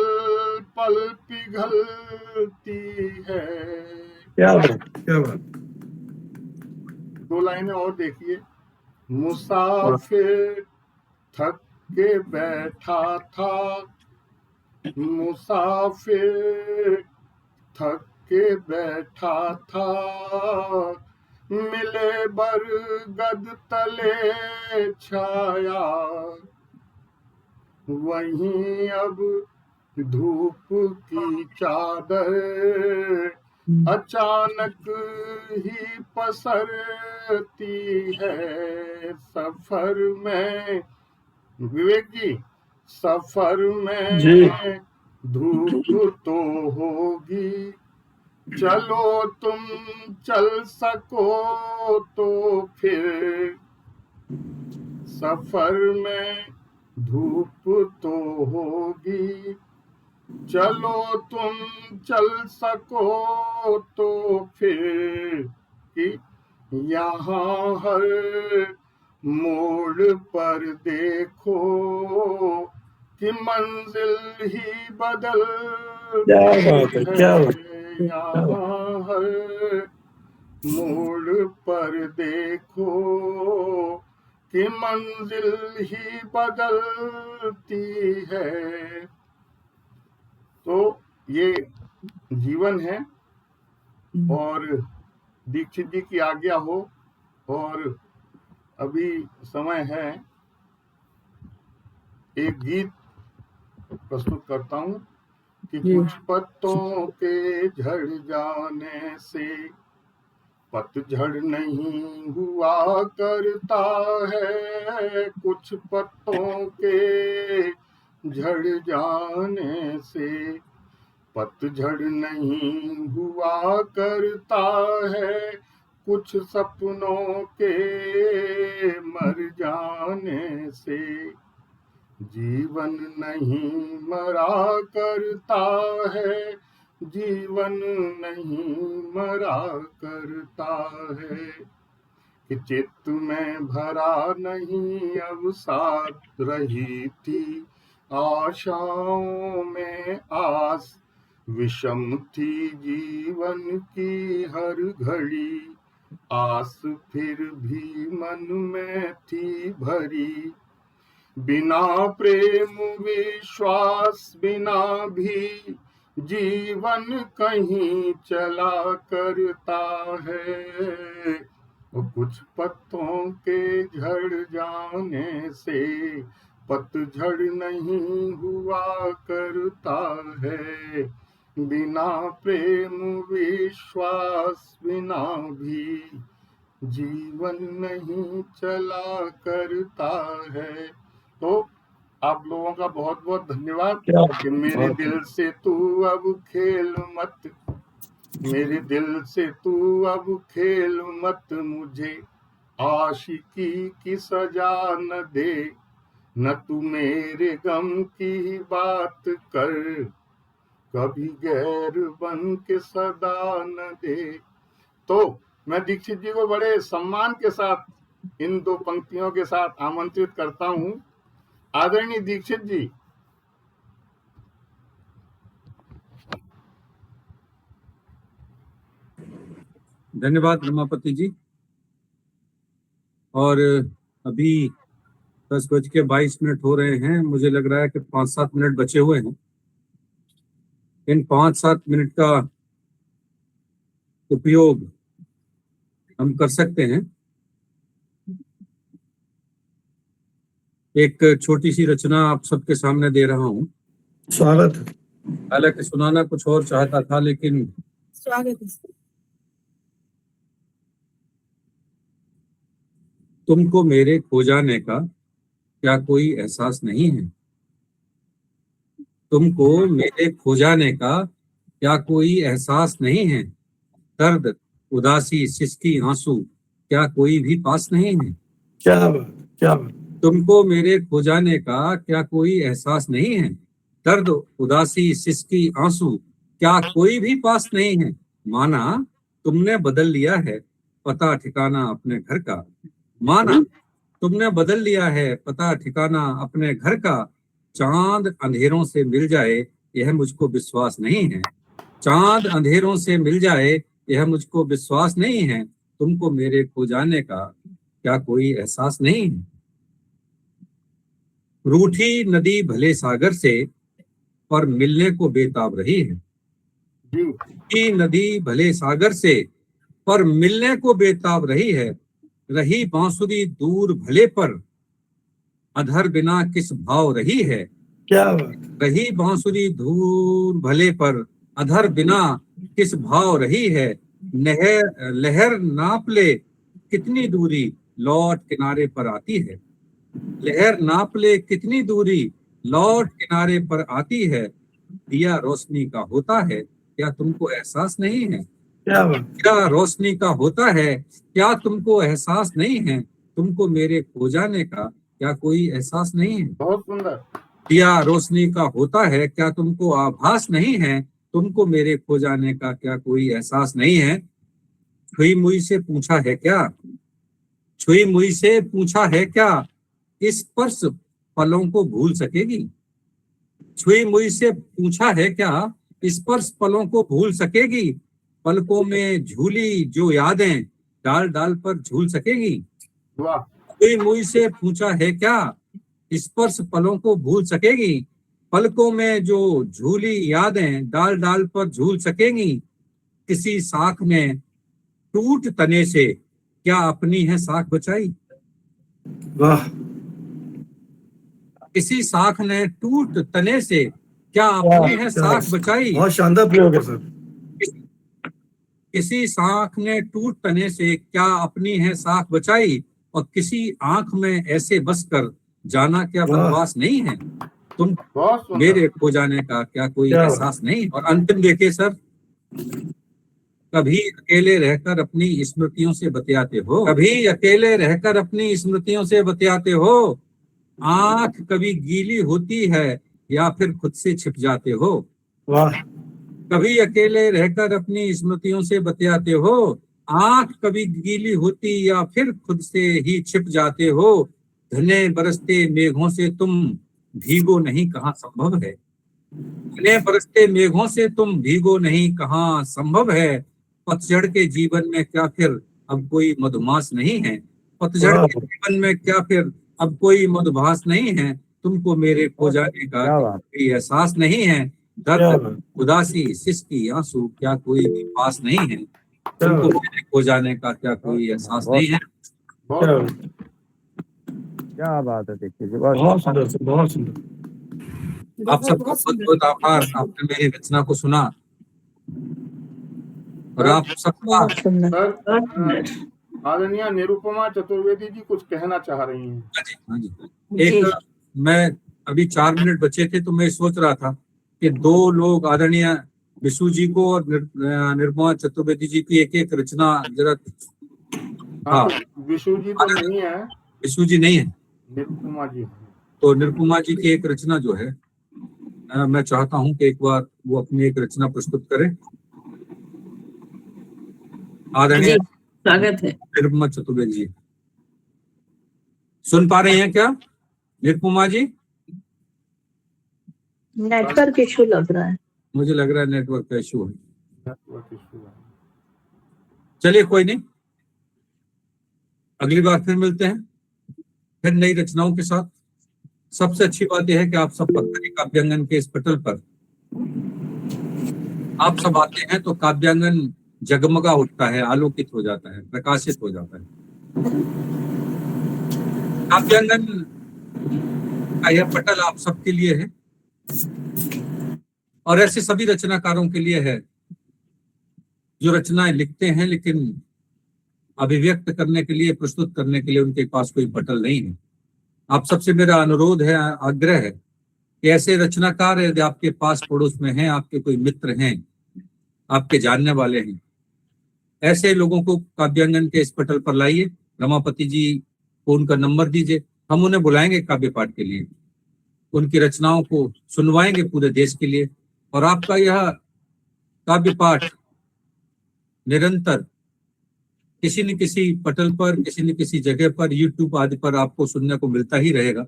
पल पिघलती है। क्या बात, क्या बात। 2 लाइनें और देखिए। मुसाफिर थक के बैठा था, मुसाफिर थक के बैठा था, मिले बरगद तले छाया, वहीं अब धूप की चादर अचानक ही पसरती है। सफर में, विवेक जी, सफर जी। में धूप तो होगी, चलो तुम चल सको तो फिर। सफर में धूप तो होगी, चलो तुम चल सको तो फिर। कि यहाँ हर मोड़ पर देखो कि मंजिल ही बदलती है। यहाँ हर मोड़ पर देखो कि मंजिल ही बदलती है। तो ये जीवन है, और दीक्षित जी की आज्ञा हो, और अभी समय है, एक गीत प्रस्तुत करता हूँ कि कुछ पत्तों के झड़ जाने से पतझड़ नहीं हुआ करता है। कुछ पत्तों के झड़ जाने से पतझड़ नहीं हुआ करता है। कुछ सपनों के मर जाने से जीवन नहीं मरा करता है। जीवन नहीं मरा करता है। कि चित्त में भरा नहीं अब साथ रही थी, आशाओं में आस विषम थी जीवन की हर घड़ी। आस फिर भी मन में थी भरी, बिना प्रेम विश्वास बिना भी जीवन कहीं चला करता है। और कुछ पत्तों के झड़ जाने से पतझड़ नहीं हुआ करता है। बिना प्रेम विश्वास बिना भी जीवन नहीं चला करता है। तो आप लोगों का बहुत बहुत धन्यवाद कि मेरे दिल से तू अब खेल मत, मेरे दिल से तू अब खेल मत, मुझे आशिकी की सजा न दे। न तू मेरे गम की बात कर, कभी गैर बन के सदा न दे। तो मैं दीक्षित जी को बड़े सम्मान के साथ इन दो पंक्तियों के साथ आमंत्रित करता हूं। आदरणीय दीक्षित जी। धन्यवाद रमापति जी। और अभी 10:22 हो रहे हैं। मुझे लग रहा है कि 5-7 मिनट बचे हुए हैं। इन 5-7 मिनट का उपयोग हम कर सकते हैं। एक छोटी सी रचना आप सबके सामने दे रहा हूँ। स्वागत। हालांकि सुनाना कुछ और चाहता था, लेकिन स्वागत। तुमको मेरे खो जाने का क्या कोई एहसास नहीं है? तुमको मेरे खो जाने का क्या कोई एहसास नहीं है? दर्द, उदासी, सिसकी, आंसू, क्या कोई भी पास नहीं है? क्या बात, क्या बात। तुमको मेरे खो जाने का क्या कोई एहसास नहीं है? दर्द, उदासी, सिसकी, आंसू, क्या कोई भी पास नहीं है? माना तुमने बदल लिया है पता ठिकाना अपने घर का। माना तुमने बदल लिया है पता ठिकाना अपने घर का। चांद अंधेरों से मिल जाए यह मुझको विश्वास नहीं है। चांद अंधेरों से मिल जाए यह मुझको विश्वास नहीं है। तुमको मेरे खो जाने का क्या कोई एहसास नहीं है? रूठी नदी भले सागर से पर मिलने को बेताब रही है। जी की नदी भले सागर से पर मिलने को बेताब रही है। रही बांसुरी दूर भले पर अधर बिना किस भाव रही है। क्या बात। रही बांसुरी दूर भले पर अधर बिना किस भाव रही है। नहर लहर नाप ले कितनी दूरी लौट किनारे पर आती है। लहर नाप ले कितनी दूरी लौट किनारे पर आती है। दिया रोशनी का होता है क्या तुमको एहसास नहीं है। क्या बात। क्या रोशनी का होता है क्या तुमको एहसास नहीं है। तुमको मेरे खो जाने का क्या कोई एहसास नहीं है। बहुत सुंदर। दिया रोशनी का होता है क्या तुमको आभास नहीं है। तुमको मेरे खो जाने का क्या कोई एहसास नहीं है। छुई मुई से पूछा है क्या छुई मुई से पूछा है क्या इस स्पर्श पलों को भूल सकेगी। छुई मुई से पूछा है क्या स्पर्श पलों को भूल सकेगी। पलकों में झूली जो यादें डाल डाल पर झूल सकेगी। वाह। छुई मुई से पूछा है क्या स्पर्श पलों को भूल सकेगी। पलकों में जो झूली यादें डाल डाल पर झूल सकेंगी। किसी साख में टूट तने से क्या अपनी है साख बचाई। वाह। किसी साख ने टूट तने से क्या अपनी है साख बचाई। बहुत शानदार प्रयोग है सर। किसी साख ने टूट तने से क्या अपनी है साख बचाई। और किसी आंख में ऐसे बसकर जाना क्या बनवास नहीं है। तुम बहुत सुंदर। मेरे खो जाने का क्या कोई क्या एहसास नहीं। और अंतिम देखिए सर, कभी अकेले रहकर अपनी स्मृतियों से बतियाते हो। कभी अकेले रहकर अपनी स्मृतियों से बतियाते हो। आंख कभी गीली होती है या फिर खुद से छिप जाते हो। वाह। कभी अकेले रहकर अपनी स्मृतियों से बतियाते हो। आंख कभी गीली होती या फिर खुद से ही छिप जाते हो। घने बरसते मेघों से तुम भीगो नहीं कहाँ संभव है। घने बरसते मेघों से तुम भीगो नहीं कहाँ संभव है। पतझड़ के जीवन में क्या फिर अब कोई मधुमास नहीं है। पतझड़ के जीवन में क्या फिर अब कोई मधुभास नहीं है। तुमको मेरे खो जाने का कोई एहसास नहीं है। दर्द उदासी सिसकी आंसू क्या कोई भी पास नहीं है। तुमको मेरे खो जाने का क्या कोई एहसास नहीं है। क्या बात है। देखिए बहुत सुंदर सर, बहुत सुंदर। आप सबका बहुत बहुत आभार। आपने मेरी रचना को सुना और आप सबका बहुत सुंदर। सर आदरणीय निरुपमा चतुर्वेदी जी कुछ कहना चाह रही हैं। हाँ जी। एक मैं अभी 4 मिनट बचे थे तो मैं सोच रहा था कि 2 लोग आदरणीय विशु जी को और निरुपमा चतुर्वेदी जी की एक एक रचना जरा। हाँ, विशु जी तो नहीं है। विशु जी नहीं है, निरुपमा जी। तो निरुपमा जी की एक रचना जो है मैं चाहता हूं कि एक बार वो अपनी एक रचना प्रस्तुत करें। आदरणीय स्वागत है। निरुपमा चतुर्वेदी जी सुन पा रहे हैं क्या निरुपमा जी? नेटवर्क इशू लग रहा है। मुझे लग रहा है नेटवर्क का इशू है। चलिए कोई नहीं, अगली बार फिर मिलते हैं फिर नई रचनाओं के साथ। सबसे अच्छी बात यह है कि आप सब पत्थरी काव्यांगन के इस पटल पर आप सब आते हैं तो काव्यांगन जगमगा उठता है, आलोकित हो जाता है, प्रकाशित हो जाता है। काव्यांगन का यह पटल आप सबके लिए है और ऐसे सभी रचनाकारों के लिए है जो रचनाएं लिखते हैं लेकिन अभिव्यक्त करने के लिए, प्रस्तुत करने के लिए उनके पास कोई पटल नहीं है। आप सबसे मेरा अनुरोध है, आग्रह है कि ऐसे रचनाकार यदि आपके पास पड़ोस में हैं, आपके कोई मित्र हैं, आपके जानने वाले हैं, ऐसे लोगों को काव्यांगन के इस पटल पर लाइए। रमापति जी को उनका नंबर दीजिए, हम उन्हें बुलाएंगे काव्य पाठ के लिए, उनकी रचनाओं को सुनवाएंगे पूरे देश के लिए। और आपका यह काव्य पाठ निरंतर किसी न किसी पटल पर, किसी न किसी जगह पर, यूट्यूब आदि पर आपको सुनने को मिलता ही रहेगा,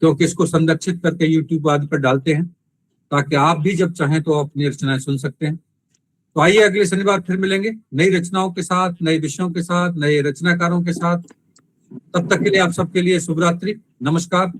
क्योंकि इसको संरक्षित करके यूट्यूब आदि पर डालते हैं ताकि आप भी जब चाहें तो अपनी रचनाएं सुन सकते हैं। तो आइए अगले शनिवार फिर मिलेंगे नई रचनाओं के साथ, नए विषयों के साथ, नए रचनाकारों के साथ। तब तक के लिए आप सबके लिए शुभ रात्रि, नमस्कार।